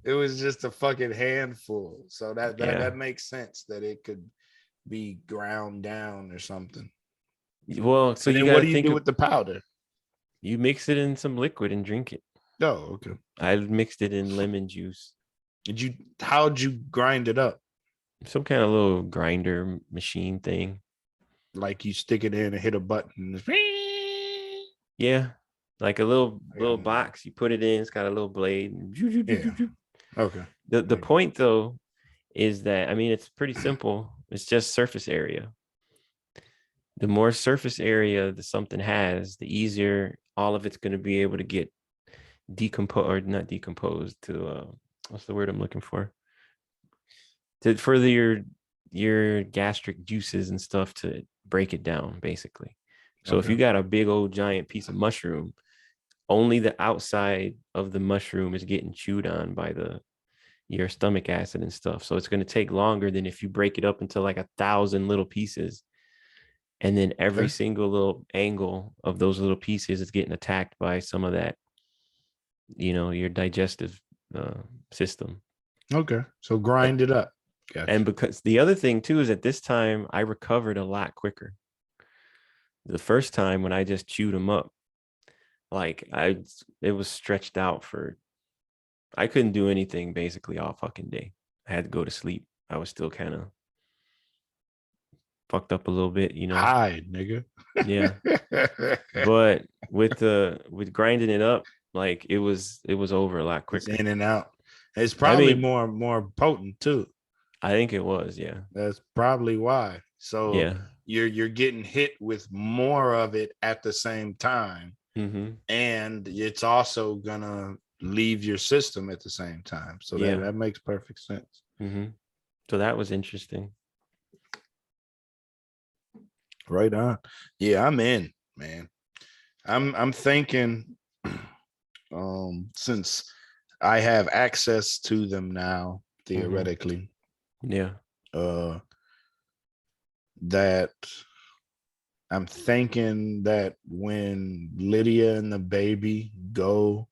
It was just a fucking handful. So that Yeah. makes sense that it could be ground down or something. Well, so And you then got what to do you think do of, with the powder? you mix it in some liquid and drink it. Oh, okay. I mixed it in lemon juice. How'd you grind it up? Some kind of little grinder machine thing. Like you stick it in and hit a button. Yeah. Like a little Yeah. box. You put it in, it's got a little blade. Yeah. Okay. The point though is that, I mean, it's pretty simple. It's just surface area. The more surface area that something has, the easier all of it's going to be able to get decompose, or not decompose, to what's the word I'm looking for? To further your gastric juices and stuff, to break it down, basically. So if you got a big old giant piece of mushroom, only the outside of the mushroom is getting chewed on by your stomach acid and stuff. So it's going to take longer than if you break it up into like 1,000 little pieces. And then every single little angle of those little pieces is getting attacked by some of that, your digestive system. Okay. So grind it up. Gotcha. And because the other thing too is at this time I recovered a lot quicker. The first time when I just chewed them up, like it was stretched out I couldn't do anything basically all fucking day. I had to go to sleep. I was still kind of fucked up a little bit, Hide, nigga. Yeah. But with grinding it up, like it was over a lot quicker. It's in and out. It's probably more potent too. I think it was, yeah. That's probably why. So yeah, you're getting hit with more of it at the same time. And it's also gonna leave your system at the same time. So that makes perfect sense. So that was interesting. Right on. Yeah, I'm in, man. I'm thinking since I have access to them now, theoretically. That I'm thinking that when Lydia and the baby go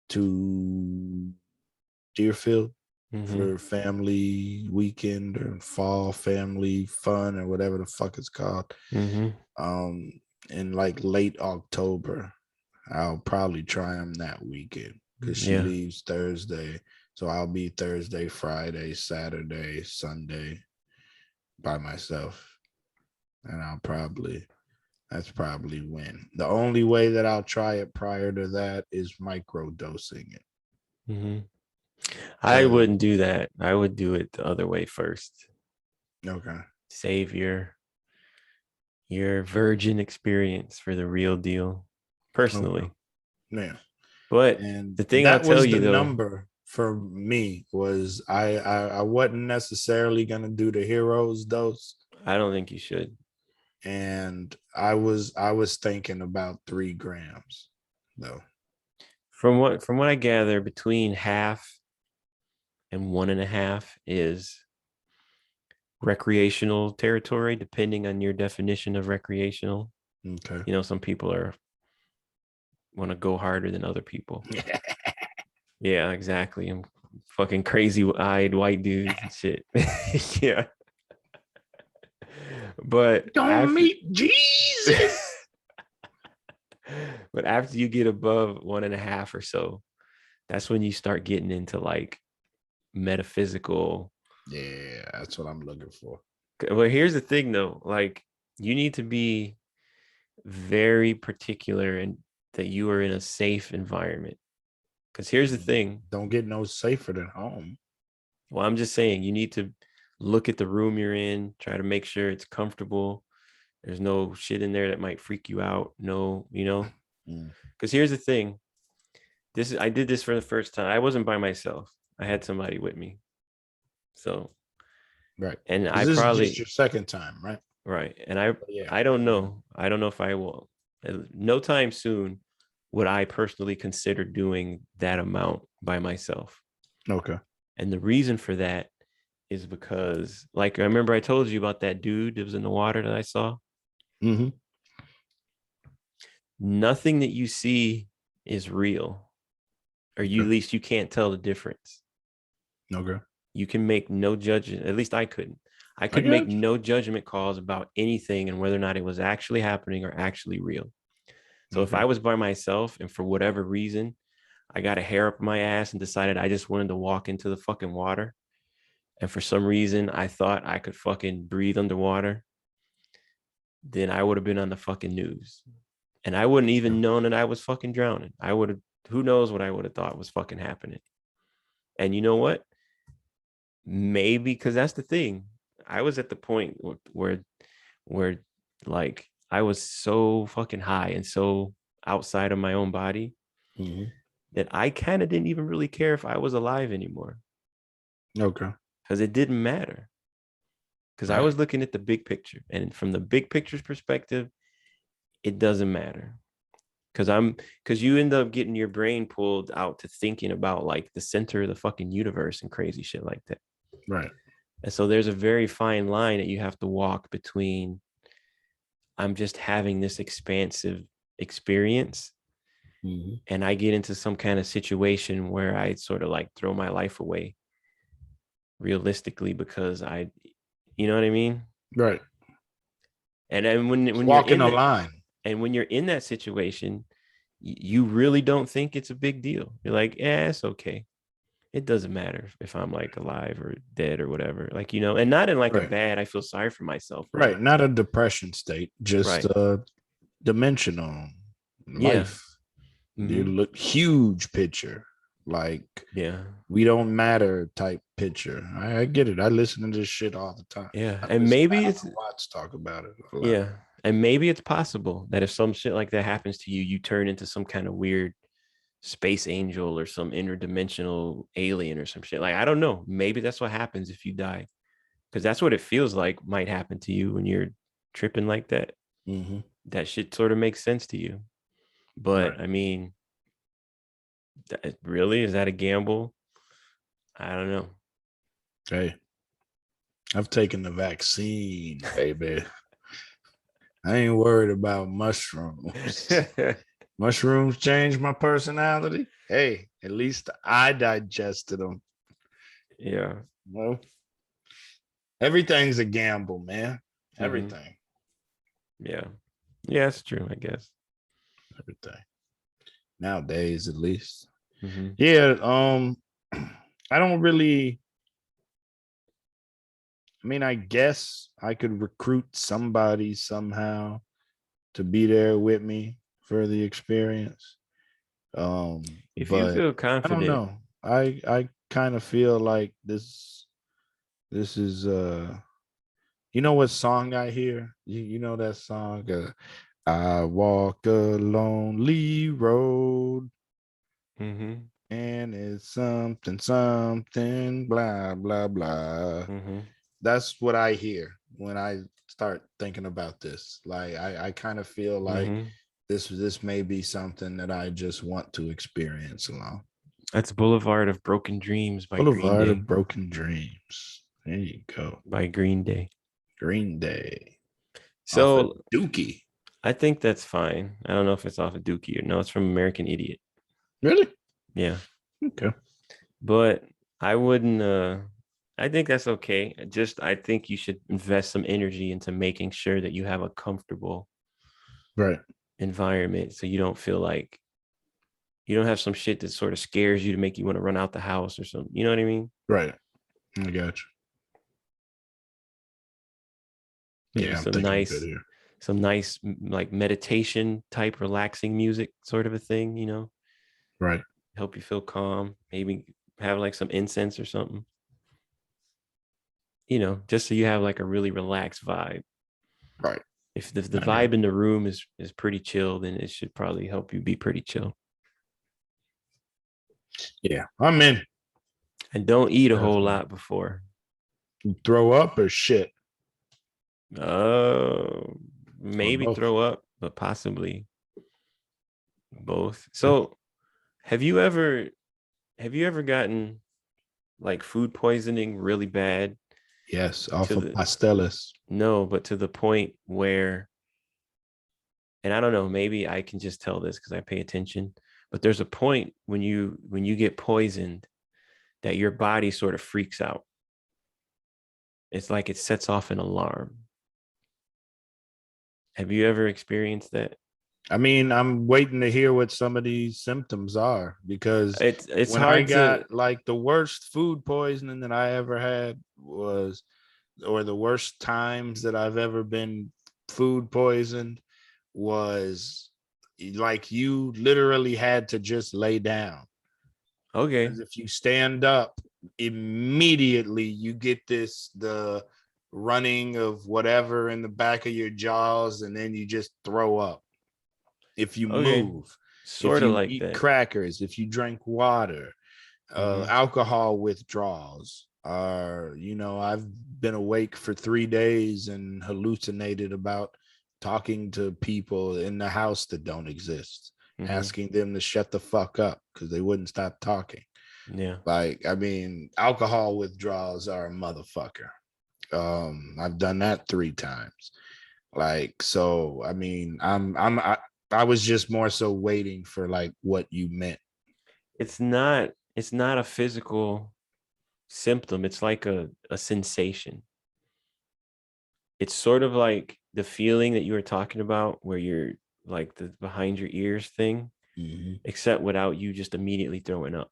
to Deerfield for family weekend or fall family fun or whatever the fuck it's called, in like late October, I'll probably try them that weekend because she leaves Thursday. So I'll be Thursday, Friday, Saturday, Sunday by myself. And that's probably when. The only way that I'll try it prior to that is micro dosing it. I wouldn't do that. I would do it the other way first. Okay. Save your virgin experience for the real deal, personally. Yeah. But the thing I'll tell you, though, number for me was I wasn't necessarily gonna do the heroes dose. I don't think you should. And I was thinking about 3 grams though. From what I gather, between 1/2 and 1.5 is recreational territory, depending on your definition of recreational. Okay. Some people want to go harder than other people. Yeah, exactly. I'm fucking crazy-eyed white dudes and shit. Yeah. But don't meet Jesus. But after you get above 1.5 or so, that's when you start getting into like metaphysical. Yeah, that's what I'm looking for. Well, here's the thing though, like you need to be very particular and that you are in a safe environment. Because here's the thing. Don't get no safer than home. Well, I'm just saying you need to look at the room you're in, try to make sure it's comfortable. There's no shit in there that might freak you out. No, because here's the thing. I did this for the first time. I wasn't by myself. I had somebody with me. So, right. And this is just your second time, right? Right. And I don't know. I don't know if I will. No time soon would I personally consider doing that amount by myself. Okay. And the reason for that is because, like, I remember I told you about that dude that was in the water that I saw. Nothing that you see is real, or at least you can't tell the difference. Okay. You can make no judgment. At least I couldn't. I could make no judgment calls about anything and whether or not it was actually happening or actually real. So if I was by myself and for whatever reason, I got a hair up my ass and decided I just wanted to walk into the fucking water, and for some reason I thought I could fucking breathe underwater, then I would have been on the fucking news. And I wouldn't even known that I was fucking drowning. I would have, who knows what I would have thought was fucking happening. And you know what? Maybe, because that's the thing. I was at the point where like I was so fucking high and so outside of my own body that I kind of didn't even really care if I was alive anymore. Okay. Because it didn't matter. Because I was looking at the big picture. And from the big picture's perspective, it doesn't matter. Because you end up getting your brain pulled out to thinking about like the center of the fucking universe and crazy shit like that. Right. And so there's a very fine line that you have to walk between I'm just having this expansive experience and I get into some kind of situation where I sort of like throw my life away realistically because you know what I mean? Right. And then when you're walking in a that, line. and when you're in that situation, you really don't think it's a big deal. You're like, yeah, it's okay. It doesn't matter if I'm like alive or dead or whatever. Like, you know, and not in like a bad, I feel sorry for myself. Right. Not a depression state, just dimensional life. You look huge picture. Like, we don't matter type picture. I get it. I listen to this shit all the time. And maybe it's Watts talk about it a lot. And maybe it's possible that if some shit like that happens to you, you turn into some kind of weird space angel or some interdimensional alien or some shit. Like, I don't know. Maybe that's what happens if you die, because that's what it feels like might happen to you when you're tripping like that. That shit sort of makes sense to you. But I mean, really, is that a gamble? I don't know. Hey, I've taken the vaccine, baby. I ain't worried about mushrooms. Mushrooms change my personality. Hey, at least I digested them. Yeah. Well, everything's a gamble, man. Everything. Yeah. Yeah, it's true, I guess. Everything. Nowadays, at least. Yeah. I don't really. I mean, I guess I could recruit somebody somehow to be there with me for the experience. If you feel confident, I don't know. I kind of feel like this is you know what song I hear? You know that song? I walk a lonely road. And it's something, blah, blah, blah. That's what I hear when I start thinking about this. Like, I kind of feel like this may be something that I just want to experience alone. That's Boulevard of Broken Dreams by Boulevard of Broken Dreams. There you go. By Green Day. Green Day. So Dookie. I think that's fine. I don't know if it's off of Dookie or no. It's from American Idiot. Really? Yeah. Okay. But I wouldn't. I think that's okay. I think you should invest some energy into making sure that you have a comfortable environment, so you don't feel like you don't have some shit that sort of scares you to make you want to run out the house or something. You know what I mean? Right. I got you. Maybe some nice like meditation type relaxing music sort of a thing, you know? Right. Help you feel calm. Maybe have like some incense or something. You know, just so you have like a really relaxed vibe. Right. If the vibe in the room is pretty chill, then it should probably help you be pretty chill. Yeah, I'm in. And don't eat a whole lot before. Throw up or shit? Maybe throw up, but possibly both. So have you ever gotten like food poisoning really bad? Yes, off of Pastelis. No, but to the point where, and I don't know, maybe I can just tell this because I pay attention, but there's a point when you get poisoned that your body sort of freaks out. It's like it sets off an alarm. Have you ever experienced that? I mean, I'm waiting to hear what some of these symptoms are, because it's when hard I got like the worst food poisoning that I ever had was, or the worst times that I've ever been food poisoned was like you literally had to just lay down. Okay. Because if you stand up, immediately you get the running of whatever in the back of your jaws, and then you just throw up if you move. if Sort of you like eat that. crackers, if you drink water, alcohol withdrawals are, I've been awake for 3 days and hallucinated about talking to people in the house that don't exist, asking them to shut the fuck up because they wouldn't stop talking. Yeah. Like, I mean, alcohol withdrawals are a motherfucker. I've done that 3 times. Like, so I mean, I was just more so waiting for like what you meant. It's not a physical symptom. It's like a sensation. It's sort of like the feeling that you were talking about where you're like the behind your ears thing, except without you just immediately throwing up.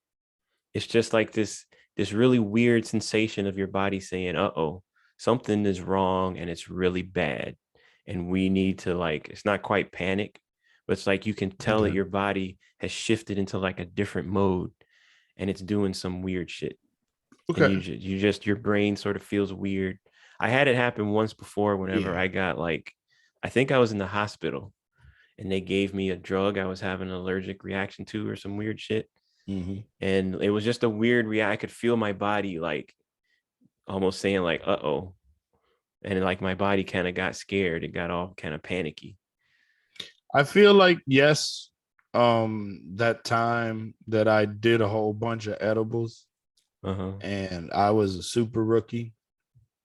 It's just like this really weird sensation of your body saying, uh-oh, something is wrong and it's really bad. And we need to, like, it's not quite panic, but it's like you can tell that your body has shifted into like a different mode and it's doing some weird shit. And Okay. your brain sort of feels weird. I had it happen once before whenever Yeah. I got like, I think I was in the hospital and they gave me a drug I was having an allergic reaction to or some weird shit. And it was just a weird reaction. I could feel my body like almost saying like, uh-oh. And like my body kind of got scared. It got all kind of panicky. I feel like, yes, that time that I did a whole bunch of edibles and I was a super rookie.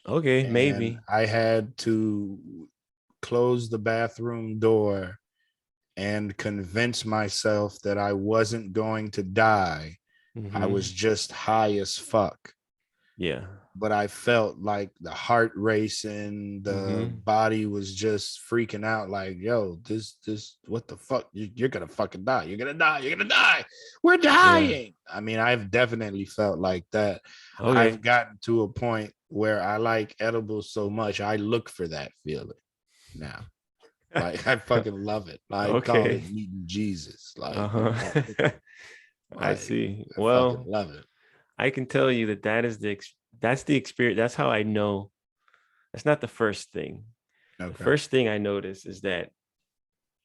Okay, And maybe. I had to close the bathroom door and convince myself that I wasn't going to die. I was just high as fuck. Yeah. But I felt like the heart racing, the body was just freaking out, like, yo, this, what the fuck? You're gonna fucking die. You're gonna die. You're gonna die. We're Yeah. dying. I mean, I've definitely felt like that. I've Okay. gotten to a point where I like edibles so much, I look for that feeling now. Like, I fucking love it. I call Okay. it meeting Jesus. Like, Uh-huh. I like see. I fucking Well, love it. I can tell you that that's the experience. That's how I know. That's not the first thing. The Okay. first thing I notice is that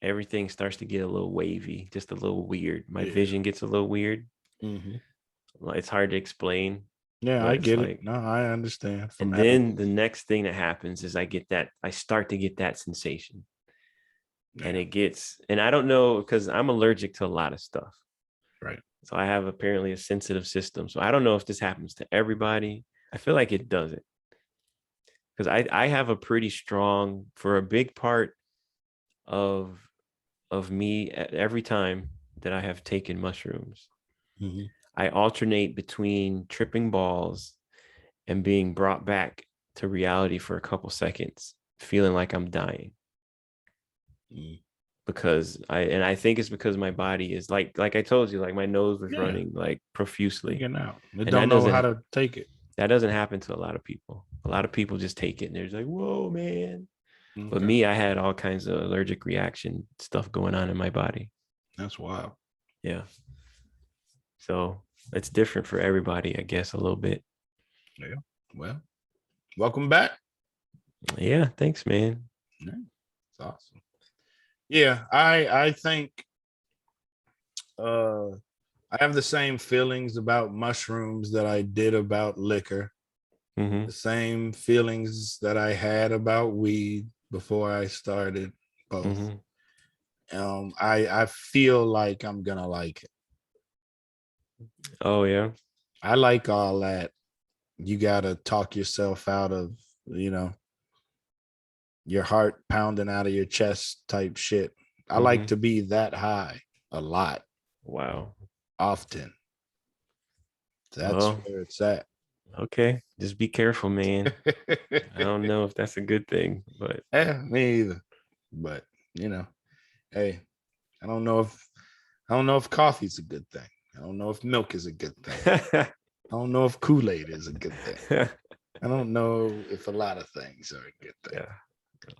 everything starts to get a little wavy, just a little weird. My Yeah. vision gets a little weird. Mm-hmm. It's hard to explain, Yeah, but I it's get it. like, No, I understand from and then the edibles. next thing that happens is I start to get that sensation. And Yeah. it gets, and I don't know, because I'm allergic to a lot of stuff. Right. So I have apparently a sensitive system. So I don't know if this happens to everybody. I feel like it doesn't. Because I have a pretty strong, for a big part of me every time that I have taken mushrooms, I alternate between tripping balls and being brought back to reality for a couple seconds, feeling like I'm dying. Because I think it's because my body is like I told you, like my nose was Yeah. running like profusely. Freaking out. They And don't know how to take it. that doesn't happen to a lot of people. A lot of people just take it and they're just like, whoa, man. But Okay. me, I had all kinds of allergic reaction stuff going on in my body. That's wild. Yeah. So it's different for everybody, I guess, a little bit. Yeah. Well, welcome back. Yeah. Thanks, man. Yeah. It's awesome. Yeah, I think I have the same feelings about mushrooms that I did about liquor. The same feelings that I had about weed before I started both. I feel like I'm gonna like it. Oh, yeah. I like all that. You gotta talk yourself out of, your heart pounding out of your chest type shit. I like to be that high a lot, Wow. often. That's Well, where it's at. okay. Just be careful, man. I don't know if that's a good thing, but Yeah, me either. But hey, I don't know if coffee's a good thing. I don't know if milk is a good thing. I don't know if Kool-Aid is a good thing. I don't know if a lot of things are a good thing. Yeah.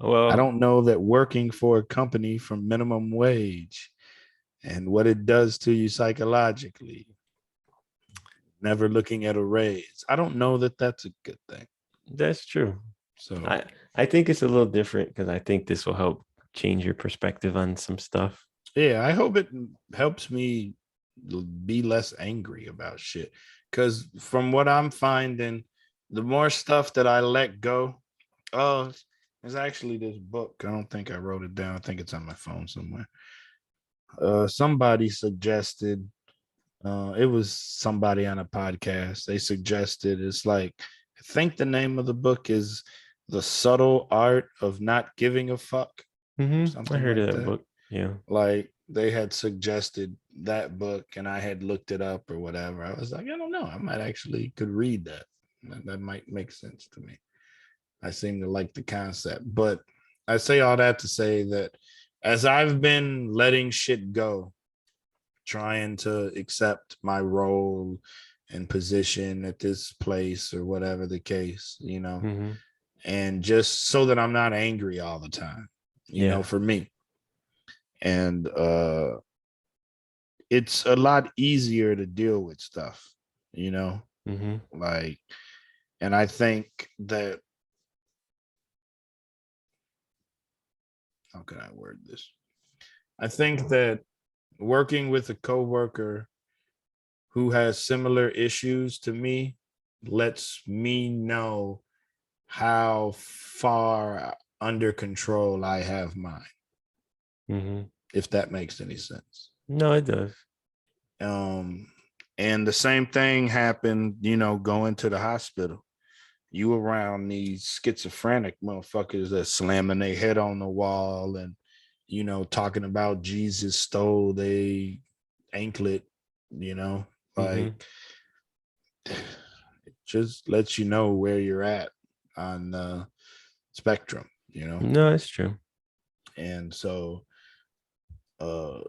I Well, don't know that working for a company from minimum wage and what it does to you psychologically, never looking at a raise. I don't know that that's a good thing. that's true. So I think it's a little different because I think this will help change your perspective on some stuff. Yeah, I hope it helps me be less angry about shit. Because from what I'm finding, the more stuff that I let go, oh, there's actually this book. I don't think I wrote it down. I think it's on my phone somewhere. Somebody suggested, it was somebody on a podcast. They suggested it's like, I think the name of the book is The Subtle Art of Not Giving a Fuck, I something heard of like that that. book. Yeah. Like they had suggested that book and I had looked it up or whatever. I was like, I don't know. I might actually could read that. That might make sense to me. I seem to like the concept. But I say all that to say that as I've been letting shit go, trying to accept my role and position at this place or whatever the case, Mm-hmm. and just so that I'm not angry all the time, Yeah. for me. And it's a lot easier to deal with stuff, you know, Mm-hmm. like, and I think that, how can I word this? I think that working with a coworker who has similar issues to me lets me know how far under control I have mine, Mm-hmm. if that makes any sense. No, it does. Um, and the same thing happened, going to the hospital. You around these schizophrenic motherfuckers that slamming their head on the wall and, talking about Jesus stole their anklet, Mm-hmm. like it just lets you know where you're at on the spectrum. No, it's true. And so uh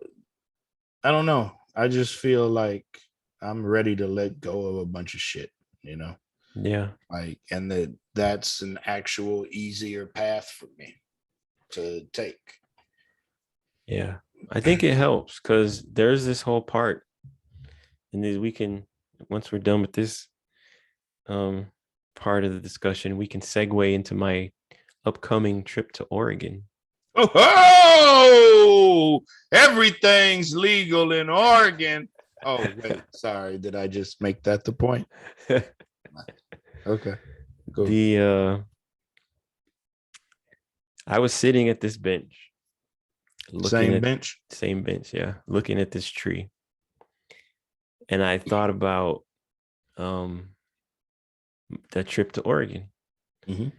I don't know. I just feel like I'm ready to let go of a bunch of shit, you know, Yeah. like, and that's an actual easier path for me to take. Yeah. I think it helps because there's this whole part, and then we can, once we're done with this um part of the discussion, we can segue into my upcoming trip to Oregon. Oh, everything's legal in Oregon. Oh, wait, sorry. Did I just make that the point? Okay, cool. The I was sitting at this bench, looking Same at bench. same bench, yeah, looking at this tree. And I thought about um that trip to Oregon. Mm-hmm.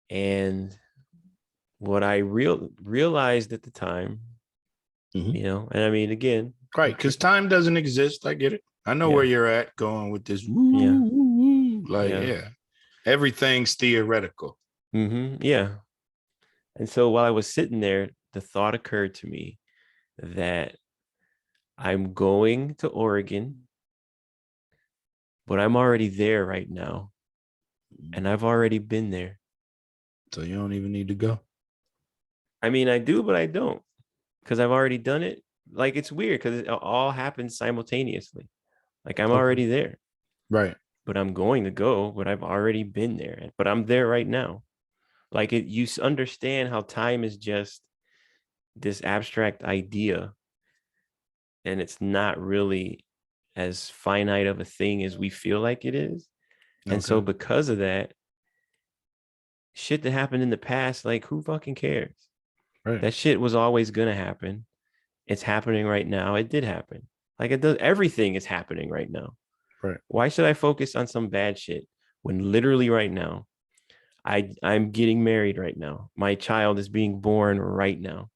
And what I realized at the time, Mm-hmm. and I mean, again, Right, because time doesn't exist. I get it. I know where yeah, you're at going with this. yeah, Woo, woo, woo. Like, yeah, yeah, everything's theoretical. yeah. And so while I was sitting there, the thought occurred to me that I'm going to Oregon, but I'm already there right now. And I've already been there. So you don't even need to go. I mean, I do, but I don't because I've already done it. Like, it's weird because it all happens simultaneously. Like, I'm Okay. already there, Right. but I'm going to go, but I've already been there, but I'm there right now. Like, you understand how time is just this abstract idea, and it's not really as finite of a thing as we feel like it is. And Okay. so because of that, shit that happened in the past, like, who fucking cares? Right. That shit was always gonna happen. It's happening right now. It did happen. Like, it does, everything is happening right now. Right. Why should I focus on some bad shit when literally right now I'm getting married right now. My child is being born right now,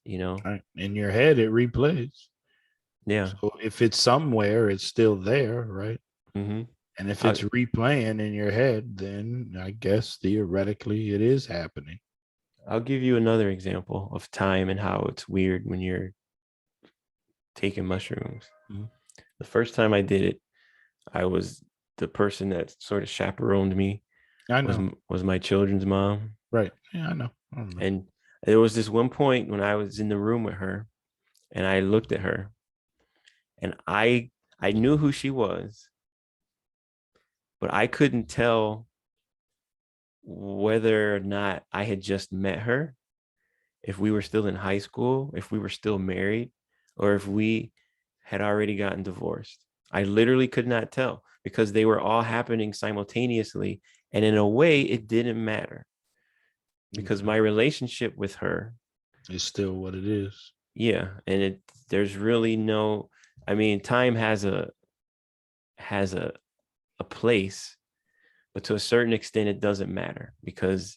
you know? Right. In your head, it replays. Yeah. So if it's somewhere, it's still there, right? Mm-hmm. And if I, it's replaying in your head, then I guess theoretically it is happening. I'll give you another example of time and how it's weird when you're taking mushrooms. Mhm. The first time I did it, I was the person that sort of chaperoned me I was know. was my children's mom. Right. Yeah, I know. I remember. And there was this one point when I was in the room with her and I looked at her and I knew who she was, but I couldn't tell whether or not I had just met her if we were still in high school, if we were still married, or if we had already gotten divorced. I literally could not tell because they were all happening simultaneously. And in a way, it didn't matter because my relationship with her is still what it is. Yeah. And there's really no, I mean, time has a place, but to a certain extent, it doesn't matter because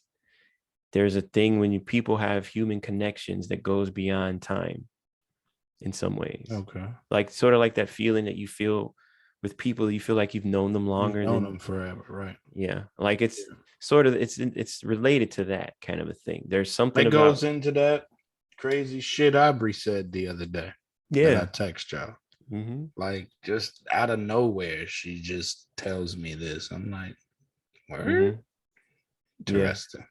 there's a thing when people have human connections that goes beyond time in some ways. Okay. Like sort of like that feeling that you feel with people, you feel like you've known them longer. You've known them forever, right? Yeah. Like it's sort of, it's related to that kind of a thing. There's something It about. goes into that crazy shit Aubrey said the other day that I text y'all. Mm-hmm. Like just out of nowhere, she just tells me this. I'm like, word? Mm-hmm. Interesting.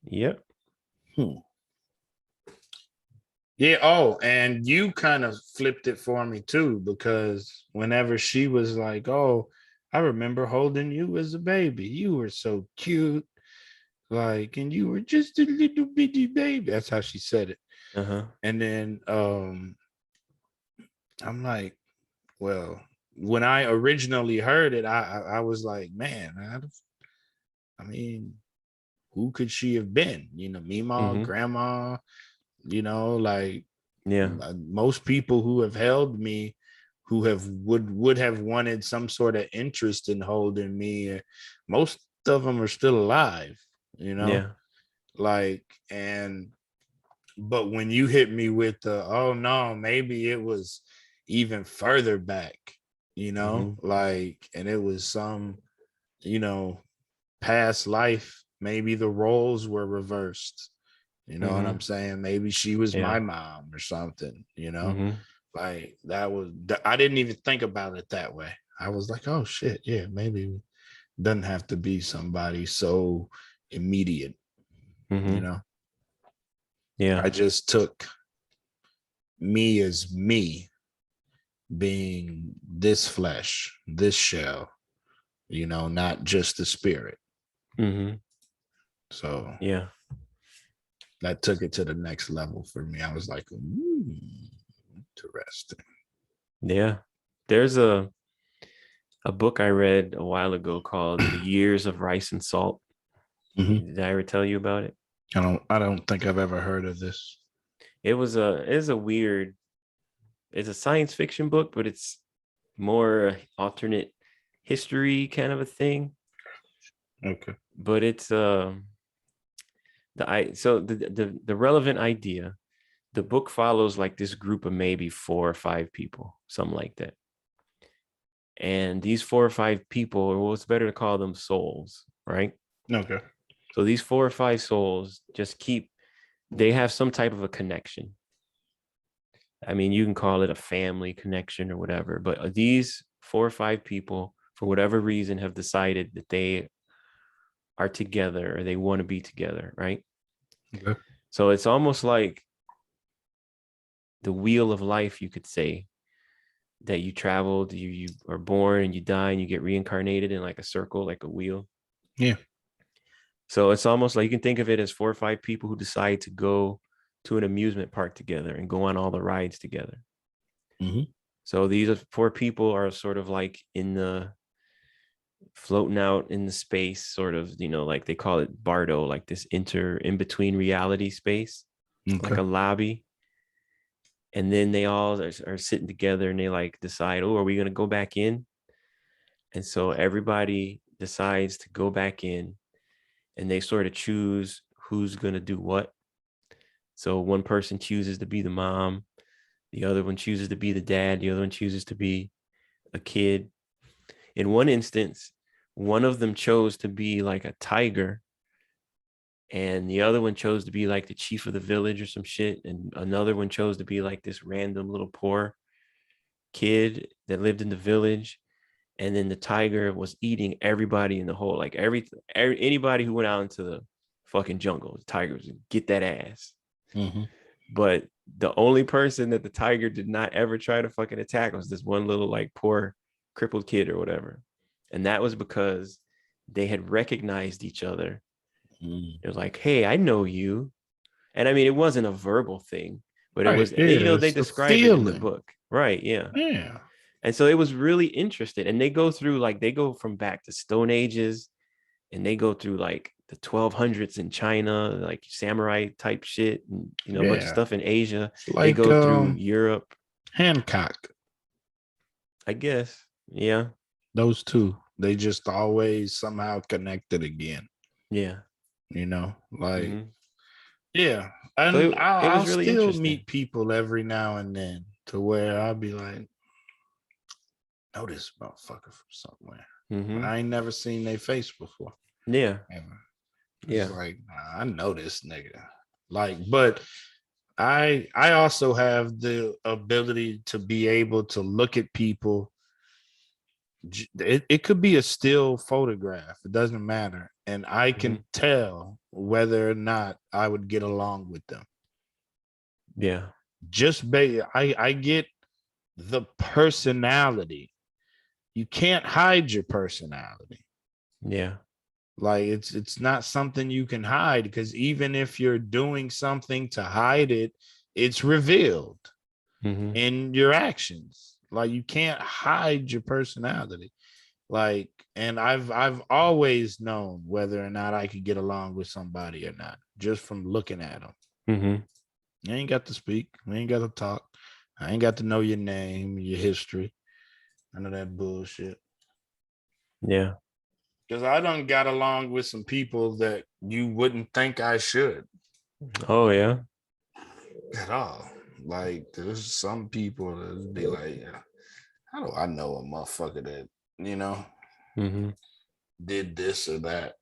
Yep. Yeah. Oh, and you kind of flipped it for me too, because whenever she was like, "Oh, I remember holding you as a baby. You were so cute. Like, and you were just a little bitty baby." That's how she said it. Uh-huh. And then I'm like, well, when I originally heard it, I was like, man, I mean, who could she have been? You know, Mima, Mm-hmm. grandma, you know, like Yeah. most people who have held me who have would have wanted some sort of interest in holding me, most of them are still alive, you know. Yeah. Like, and but when you hit me with the, oh no, maybe it was even further back, you know, Mm-hmm. like, and it was some, you know, past life, maybe the roles were reversed, you know what Mm-hmm. I'm saying? Maybe she was Yeah. my mom or something, you know? Mm-hmm. Like that was, I didn't even think about it that way. I was like, oh shit, yeah, maybe it doesn't have to be somebody so immediate, you Mm-hmm. know? Yeah. I just took me as me being this flesh, this shell, you know, not just the spirit. Mm-hmm. So Yeah. that took it to the next level for me. I was like, interesting. Yeah. There's a book I read a while ago called The Years of Rice and Salt. Mm-hmm. Did I ever tell you about it? I don't think I've ever heard of this. It's a weird, it's a science fiction book, but it's more alternate history kind of a thing. Okay. But it's the relevant idea, the book follows like this group of maybe 4 or 5 people, something like that. And these 4 or 5 people, or it's better to call them souls, right? Okay. So these 4 or 5 souls they have some type of a connection. I mean, you can call it a family connection or whatever, but these 4 or 5 people, for whatever reason, have decided that they are together or they want to be together, right? Okay. So it's almost like the wheel of life, you could say, that you traveled, you are born and you die and you get reincarnated in like a circle, like a wheel. Yeah. So it's almost like you can think of it as 4 or 5 people who decide to go to an amusement park together and go on all the rides together. Mm-hmm. So these 4 people are sort of like floating out in the space, sort of, like they call it Bardo, like this in between reality space, Okay. like a lobby. And then they all are sitting together and they like decide, oh, are we going to go back in? And so everybody decides to go back in and they sort of choose who's going to do what. So one person chooses to be the mom, the other one chooses to be the dad, the other one chooses to be a kid. In one instance, one of them chose to be like a tiger and the other one chose to be like the chief of the village or some shit. And another one chose to be like this random little poor kid that lived in the village. And then the tiger was eating everybody in the whole, like anybody who went out into the fucking jungle, the tiger was get that ass. Mm-hmm. But the only person that the tiger did not ever try to fucking attack was this one little like poor crippled kid or whatever. And that was because they had recognized each other. It was like, hey, I know you. And I mean, it wasn't a verbal thing, but it Right. was, Yeah. you know, they It's a describe it in the feeling. book. Right. Yeah. Yeah. And so it was really interesting. And they go through, like, they go from back to Stone Ages, and they go through like the 1200s in China, like samurai type shit, and, you know, a bunch of Yeah. stuff in Asia. It's They like go through Europe, Hancock. I guess. Yeah. Those two. They just always somehow connected again. Yeah. You know, like Mhm. yeah. So And it I'll was really still interesting. meet people every now and then to where I'll be like, know this motherfucker from somewhere. But Hmm. I ain't never seen their face before. Yeah. Ever. It's Yeah. like, nah, I know this nigga. Like, but I also have the ability to be able to look at people. It could be a still photograph. It doesn't matter. And I Hmm. can tell whether or not I would get along with them. Yeah. I get the personality. You can't hide your personality. Yeah. Like it's not something you can hide, because even if you're doing something to hide it, it's revealed Hmm. in your actions. Like you can't hide your personality. Like, and I've always known whether or not I could get along with somebody or not, just from looking at them. Hmm. You ain't got to speak. We ain't got to talk. I ain't got to know your name, your history. None of that bullshit. Yeah. Because I done got along with some people that you wouldn't think I should Oh yeah. at all. Like there's some people that be like, how do I know a motherfucker that, you know, Hmm. did this or that?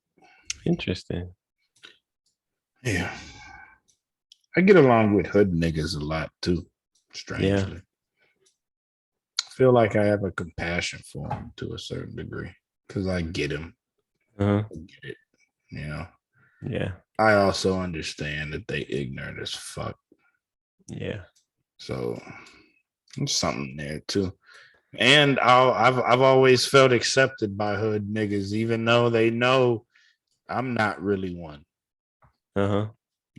Interesting. Yeah. I get along with hood niggas a lot too, Yeah. strangely. I feel like I have a compassion for them to a certain degree because I get them. Uh-huh. I get it, you know. Yeah. I also understand that they ignorant as fuck. Yeah. So there's something there too. And I've always felt accepted by hood niggas, even though they know I'm not really one. Uh-huh.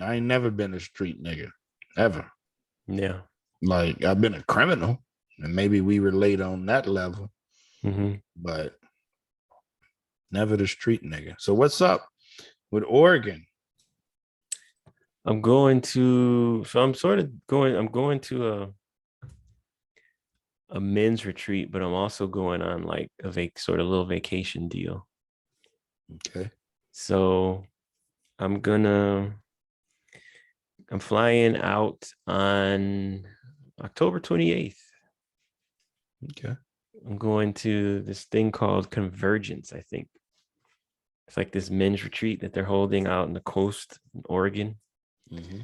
I ain't never been a street nigga, ever. Yeah. Like I've been a criminal, and maybe we relate on that level, Hmm. but never the street nigga. So what's up with Oregon? I'm going to, so I'm going to a men's retreat, but I'm also going on like a sort of little vacation deal. Okay. So I'm I'm flying out on October 28th. Okay. I'm going to this thing called Convergence, I think. It's like this men's retreat that they're holding out on the coast in Oregon. Mm-hmm.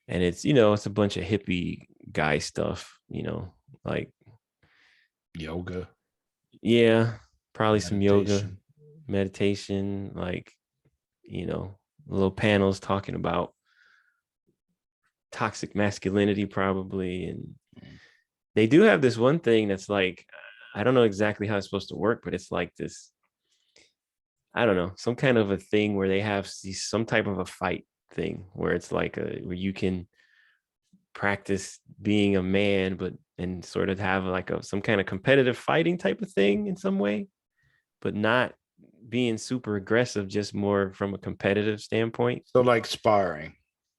And it's, you know, it's a bunch of hippie guy stuff, you know, like, Yoga, yeah, probably some yoga, meditation. meditation, like, you know, little panels talking about toxic masculinity, probably. And Mm. they do have this one thing that's like, I don't know exactly how it's supposed to work, but it's like this, I don't know, some kind of a thing where they have some type of a fight thing where it's like where you can practice being a man, but and sort of have like some kind of competitive fighting type of thing in some way, but not being super aggressive, just more from a competitive standpoint. So like sparring.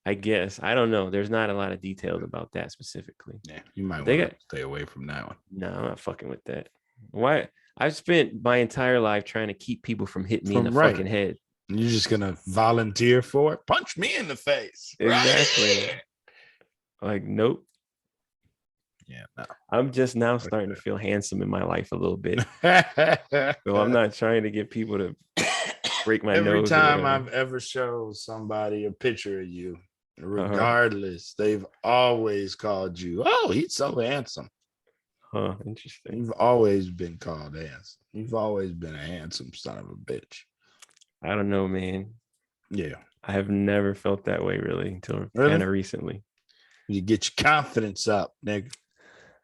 I guess. I don't know. There's not a lot of details about that specifically. Yeah, you might But they want to got, stay away from that one. no, I'm not fucking with that. Why? I've spent my entire life trying to keep people from hitting me in the From right. fucking head. You're just gonna volunteer for it? Punch me in the face. Exactly. Right? Like, nope. Yeah, no. I'm just now starting to feel handsome in my life a little bit. Every So I'm not trying to get people to break my nose or time whatever. I've ever showed somebody a picture of you, Uh-huh. regardless, they've always called you, oh, he's so handsome. Huh. Interesting. You've always been called handsome. You've always been a handsome son of a bitch. I don't know, man. Yeah. I have never felt that way really until kind Really? of recently. You get your confidence up, nigga.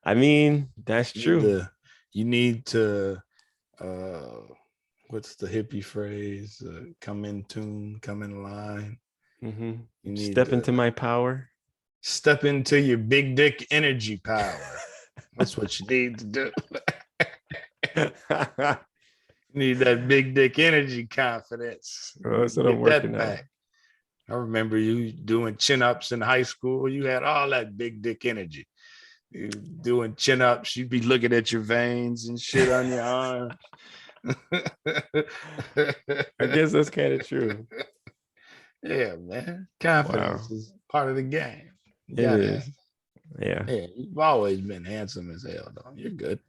I mean, that's true. You need to what's the hippie phrase? Come in tune, come in line. You need step to into my power. step into your big dick energy power. That's what you need to do. You need that big dick energy confidence. That's what I'm Get that working on. back. I remember you doing chin-ups in high school. You had all that big dick energy. You doing chin-ups, you'd be looking at your veins and shit on your arms. I guess that's kind of true. Yeah, man. Confidence Wow. is part of the game. You It gotta is. have. Yeah. Yeah, you've always been handsome as hell, though. You're good.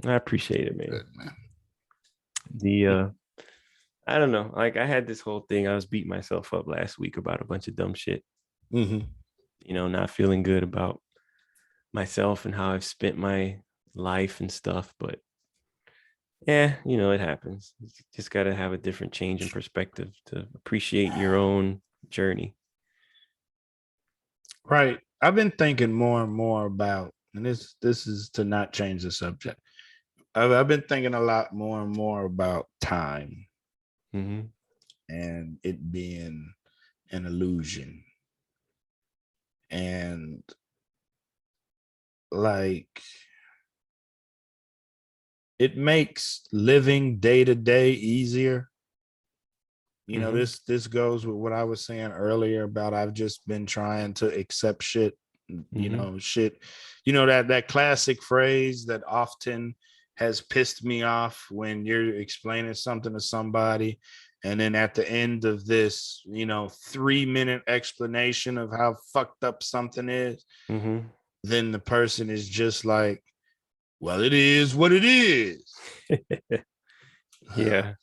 I appreciate it, man. Good, man. I don't know. Like I had this whole thing. I was beating myself up last week about a bunch of dumb shit. Mm-hmm. Not feeling good about myself and how I've spent my life and stuff. But yeah, it happens. You just got to have a different change in perspective to appreciate your own journey. Right. I've been thinking more and more about, and this is to not change the subject. I've been thinking a lot more and more about time Mm-hmm. and it being an illusion. And like it makes living day to day easier. Mm-hmm. This goes with what I was saying earlier about I've just been trying to accept shit, Mm-hmm. shit, that classic phrase that often has pissed me off when you're explaining something to somebody. And then at the end of this, 3-minute explanation of how fucked up something is, Mm-hmm. then the person is just like, well, it is what it is. Yeah.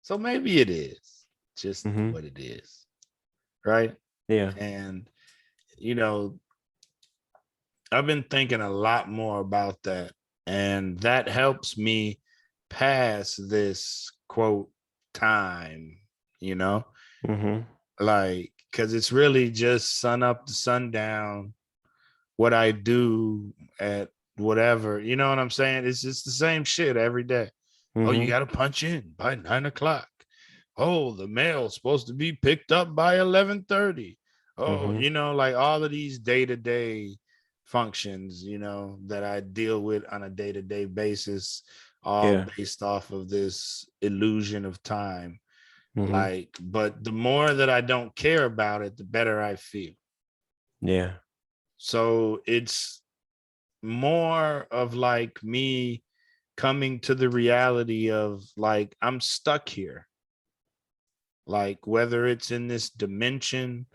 So maybe it is just Mm-hmm. what it is. Right. Yeah. And, you know, I've been thinking a lot more about that. And that helps me pass this quote time, you know, Mm-hmm. like, because it's really just sun up to sundown, what I do at whatever, you know what I'm saying? It's just the same shit every day. Oh, you Mm-hmm. got to punch in by 9 o'clock. Oh, the mail's supposed to be picked up by 11:30. Oh, Mm-hmm. like all of these day-to-day functions, that I deal with on a day-to-day basis, all Yeah. based off of this illusion of time. Mm-hmm. Like, but the more that I don't care about it, the better I feel. Yeah. So it's more of like me coming to the reality of like I'm stuck here. Like whether it's in this dimension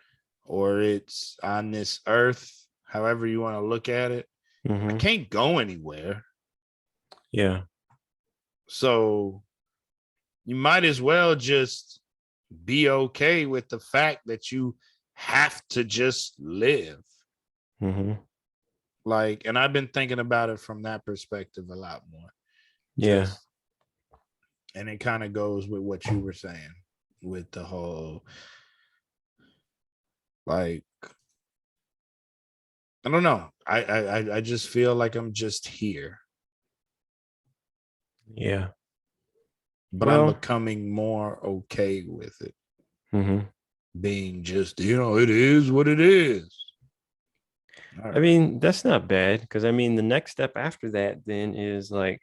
or it's on this earth, however you want to look at it, I Mm-hmm. can't go anywhere. Yeah. So you might as well just be okay with the fact that you have to just live. Mm-hmm. Like, and I've been thinking about it from that perspective a lot more. Yeah. Just, and it kind of goes with what you were saying with the whole, like, I don't know. I just feel like I'm just here, Yeah. but I'm Well, becoming more okay with it mm-hmm. being just, it is what it is. All I right. mean, that's not bad because the next step after that then is like,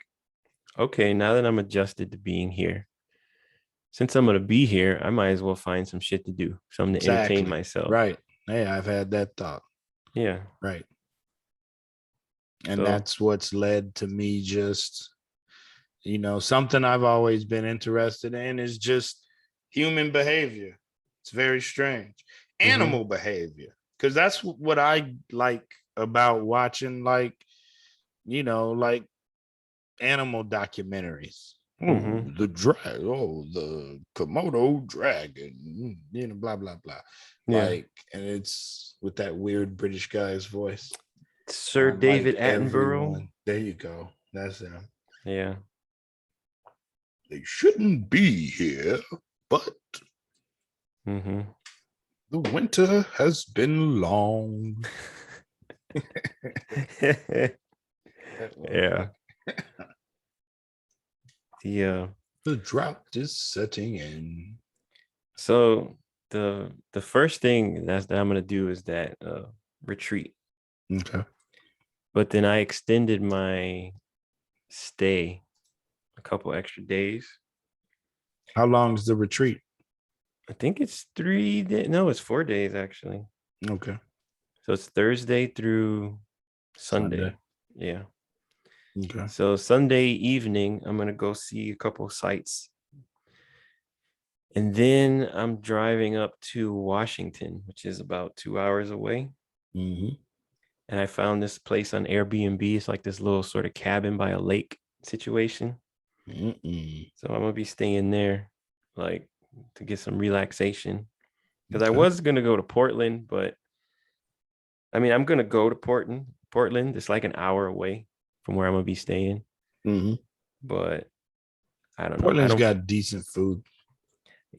okay, now that I'm adjusted to being here, since I'm gonna be here, I might as well find some shit to do, something to entertain Exactly. myself. Right. Hey, I've had that thought. Yeah. Right. And So, that's what's led to me just, something I've always been interested in is just human behavior. It's very strange. mm-hmm. Animal behavior. Because that's what I like about watching, like, like animal documentaries. Oh, Mm-hmm. the Komodo dragon, blah, blah, blah. Yeah. Like, and it's with that weird British guy's voice. Sir David Like Attenborough. everyone. There you go. That's him. Yeah. They shouldn't be here, but Mm-hmm. the winter has been long. Yeah. The The drought is setting in. so the first thing that I'm gonna do is that retreat. Okay. But then I extended my stay a couple extra days. How long is the retreat? I think it's 3 days. No, it's 4 days actually. Okay. So it's Thursday through Sunday. Yeah. Okay. So Sunday evening, I'm gonna go see a couple sites. And then I'm driving up to Washington, which is about 2 hours away. Mm-hmm. And I found this place on Airbnb. It's like this little sort of cabin by a lake situation. Mm-mm. So I'm gonna be staying there, like to get some relaxation. Because I Okay. was gonna go to Portland, but I mean I'm gonna go to Portland. Portland, it's like an hour away from where I'm gonna be staying. Mm-hmm. But I don't know. Portland's got decent food.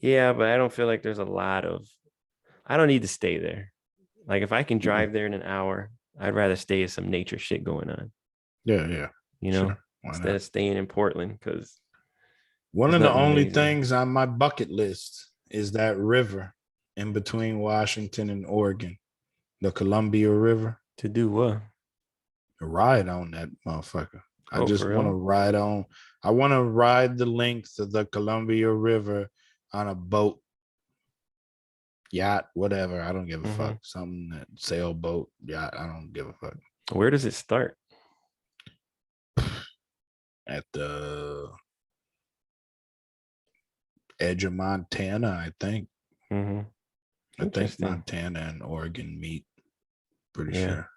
Yeah, but I don't feel like there's a lot of. I don't need to stay there. Like if I can drive there in an hour, I'd rather stay at some nature shit going on. Yeah. You know, Sure. Why instead not? of staying in Portland because One there's of the nothing only amazing things on my bucket list is that river in between Washington and Oregon, the Columbia River. to do. What? Ride on that motherfucker. I Oh, just for want to real? ride on. I want to ride the length of the Columbia River on a boat, yacht, whatever. I don't give a fuck. Something that sailboat, yacht. I don't give a fuck. Where does it start? At the edge of Montana, I think. Mm-hmm. I think Interesting. Montana and Oregon meet. Pretty Yeah, sure.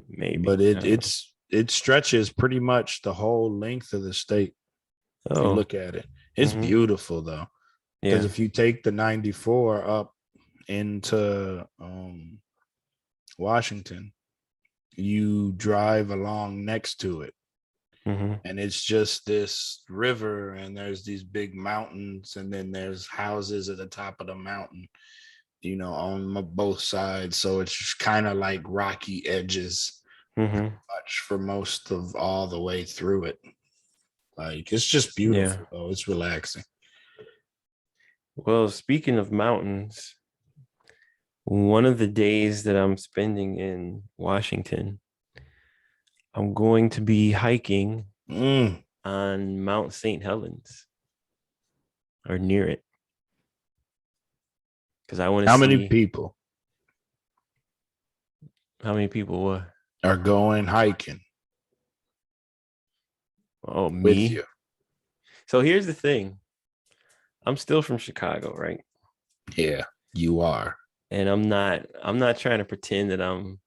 maybe. But it stretches pretty much the whole length of the state. If you Oh, look at it, it's mhm. beautiful though. Because Yeah. if you take the 94 up into Washington, you drive along next to it, Mm-hmm. and it's just this river, and there's these big mountains, and then there's houses at the top of the mountain, on both sides. So it's just kind of like rocky edges Mm-hmm. much for most of all the way through it. Like it's just Yeah. beautiful though. It's relaxing. Well, speaking of mountains, one of the days that I'm spending in Washington, I'm going to be hiking Mm. on Mount St. Helens or near it because I want to How many see people how many people were. are going hiking Oh, with me. you? So here's the thing. I'm still from Chicago, right? Yeah, you are. And I'm not trying to pretend that I'm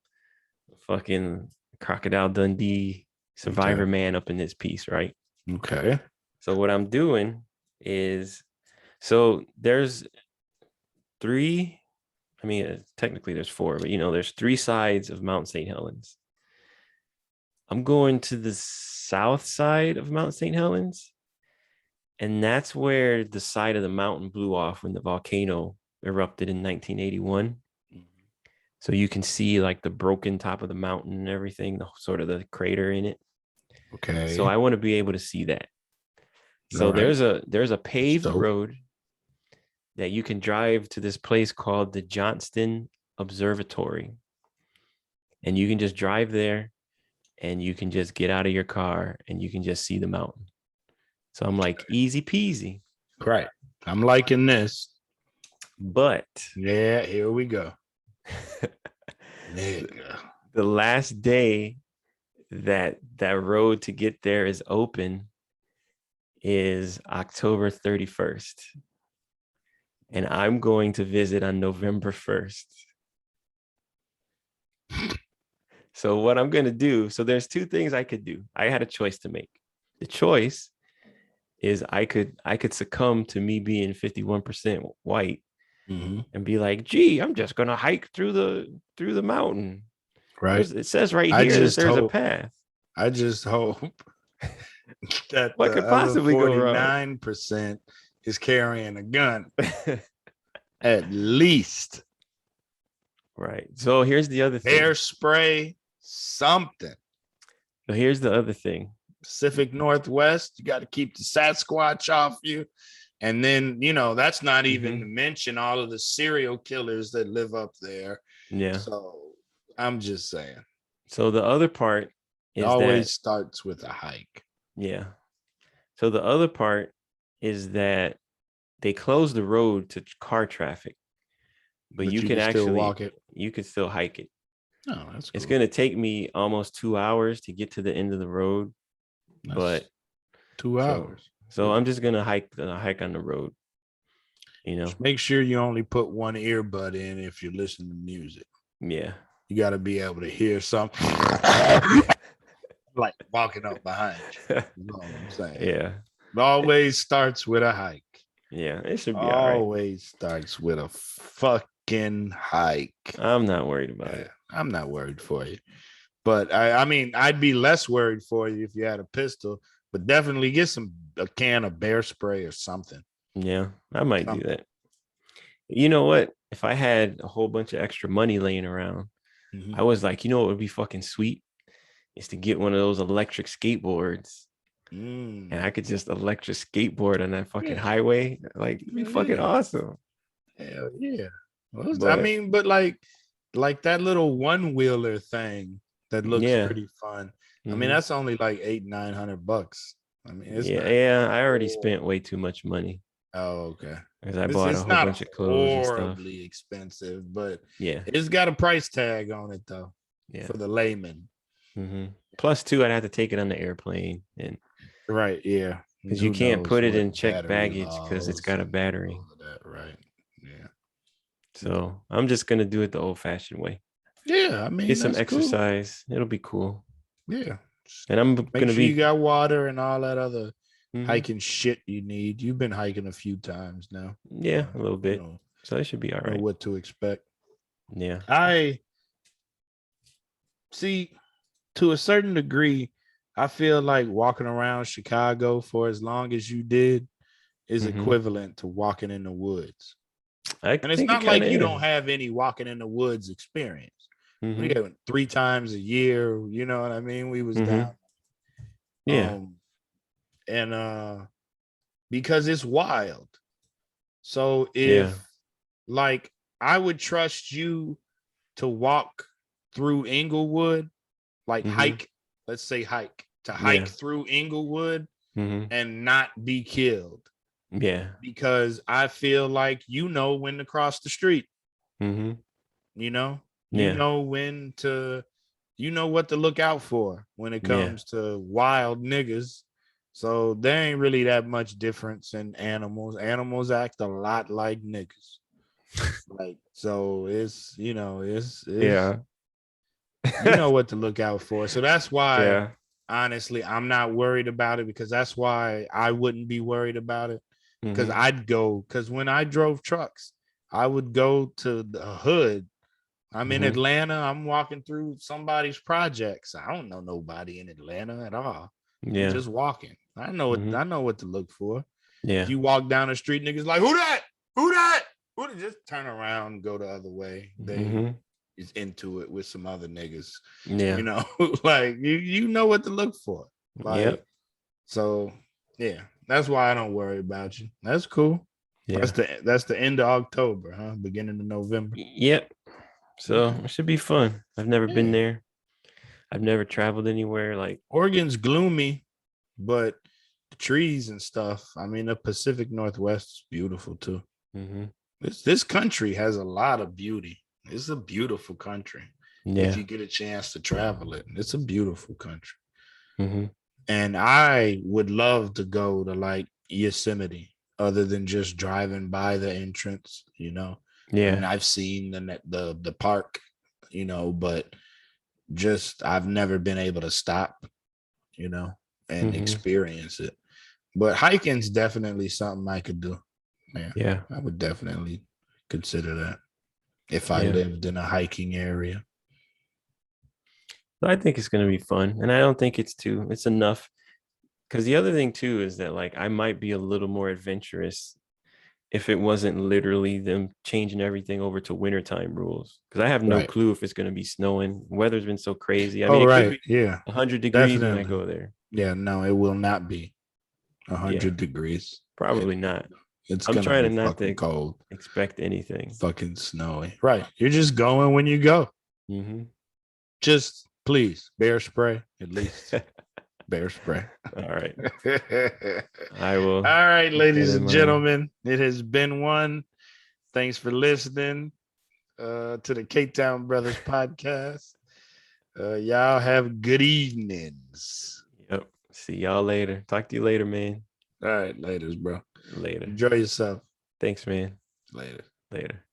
fucking Crocodile Dundee Okay. Survivor Man up in this piece, right? Okay. So what I'm doing is so there's three, I mean technically there's four, but there's three sides of Mount St. Helens. I'm going to the south side of Mount St. Helens, and that's where the side of the mountain blew off when the volcano erupted in 1981. So you can see like the broken top of the mountain and everything, sort of the crater in it. So Okay. I want to be able to see that. All So right. there's a That's paved dope. road that you can drive to this place called the Johnston Observatory. And you can just drive there and you can just get out of your car and you can just see the mountain. So I'm like, easy peasy. Right. I'm liking this. But Yeah, here we go. Nigga. the last day that road to get there is open is October 31st. And I'm going to visit on November 1st. So what I'm going to do, so there's two things I could do. I had a choice to make. The choice is I could succumb to me being 51% white and be like, gee, I'm just going to hike through the mountain. Right. It says right I here that just there's a hope path. I just hope that What the could other possibly go wrong? 49% is carrying a gun. At least. Right. So here's the other thing. Bear spray, something. So here's the other thing. Pacific Northwest, you got to keep the Sasquatch off you. And then, that's not even to mention all of the serial killers that live up there. Yeah. So I'm just saying. So the other part It is always that, starts with a hike. yeah. So the other part is that they close the road to car traffic, but you can still actually walk it. You can still hike it. Oh, that's cool. It's going to take me almost 2 hours to get to the end of the road, but 2 hours. So I'm just going to hike on the road. Just make sure you only put one earbud in if you're listening to music. Yeah. You got to be able to hear something like walking up behind you. You know what I'm saying? Yeah. It always starts with a hike. Yeah, it should be all right. Always starts with a fucking hike. I'm not worried about it. I'm not worried for you. But I mean, I'd be less worried for you if you had a pistol, but definitely get a can of bear spray or something. Yeah, I might do that. You know what? If I had a whole bunch of extra money laying around, I was like, what would be fucking sweet is to get one of those electric skateboards. And I could just electric skateboard on that fucking highway. Like, it'd be fucking awesome. Hell yeah. But like that little one-wheeler thing that looks pretty fun. I mean, that's only like $800-900. I mean, it's I already spent way too much money. Oh, okay. Because I bought a whole bunch of clothes and stuff. Horribly expensive, but yeah, it's got a price tag on it though. Yeah, for the layman. Plus, too, I'd have to take it on the airplane, and right, yeah, because you can't put it in checked baggage because it's got a battery. Right. Yeah. So I'm just gonna do it the old-fashioned way. Yeah, I mean, get some exercise. Cool. It'll be cool. Yeah, and I'm gonna be. You got water and all that other hiking shit you need. You've been hiking a few times now. Yeah, a little bit. So it should be all right. Know what to expect. Yeah. I see, to a certain degree, I feel like walking around Chicago for as long as you did is equivalent to walking in the woods. And it's not like you don't have any walking in the woods experience. We go 3 times a year, you know what I mean? We was down. Yeah. And because it's wild. So if like I would trust you to walk through Inglewood, like hike through Inglewood and not be killed. Yeah. Because I feel like you know when to cross the street. You know? You know when to, you know what to look out for when it comes to wild niggas. So there ain't really that much difference in animals. Animals act a lot like niggas. Like, so it's, it's you know what to look out for. So that's why, honestly, I'm not worried about it, because that's why I wouldn't be worried about it. Because because when I drove trucks, I would go to the hood. I'm in Atlanta. I'm walking through somebody's projects. I don't know nobody in Atlanta at all. I'm just walking. I know what to look for. Yeah. If you walk down the street, niggas like, who that? Who that? Who that? Just turn around and go the other way. They is into it with some other niggas. Yeah. You know, like you know what to look for. Like, so yeah, that's why I don't worry about you. That's cool. Yeah. That's the end of October, huh? Beginning of November. Yep. So it should be fun. I've never been there. I've never traveled anywhere. Like, Oregon's gloomy, but the trees and stuff. I mean, the Pacific Northwest is beautiful too. This country has a lot of beauty. It's a beautiful country. If you get a chance to travel it, it's a beautiful country. And I would love to go to like Yosemite, other than just driving by the entrance, you know. And I've seen the park, you know, but just I've never been able to stop, you know, and experience it. But hiking's definitely something I could do. Yeah, I would definitely consider that if I lived in a hiking area. I think it's going to be fun, and I don't think it's enough. Because the other thing too is that, like, I might be a little more adventurous if it wasn't literally them changing everything over to wintertime rules. Because I have no clue if it's going to be snowing. Weather's been so crazy. I mean, it could be 100 degrees when I go there. Yeah, no, it will not be 100 degrees. Probably not. It's I'm gonna trying be to not fucking to cold, expect anything. fucking snowy. Right. You're just going when you go. Mm-hmm. Just please bear spray at least. Bear spray. All right. I All will. right, keep that ladies in and mind. gentlemen, it has been one. Thanks for listening to the K-Town Brothers podcast. Y'all have good evenings. Yep. See y'all later. Talk to you later, man. All right, laters, bro. Later. Enjoy yourself. Thanks, man. Later. Later.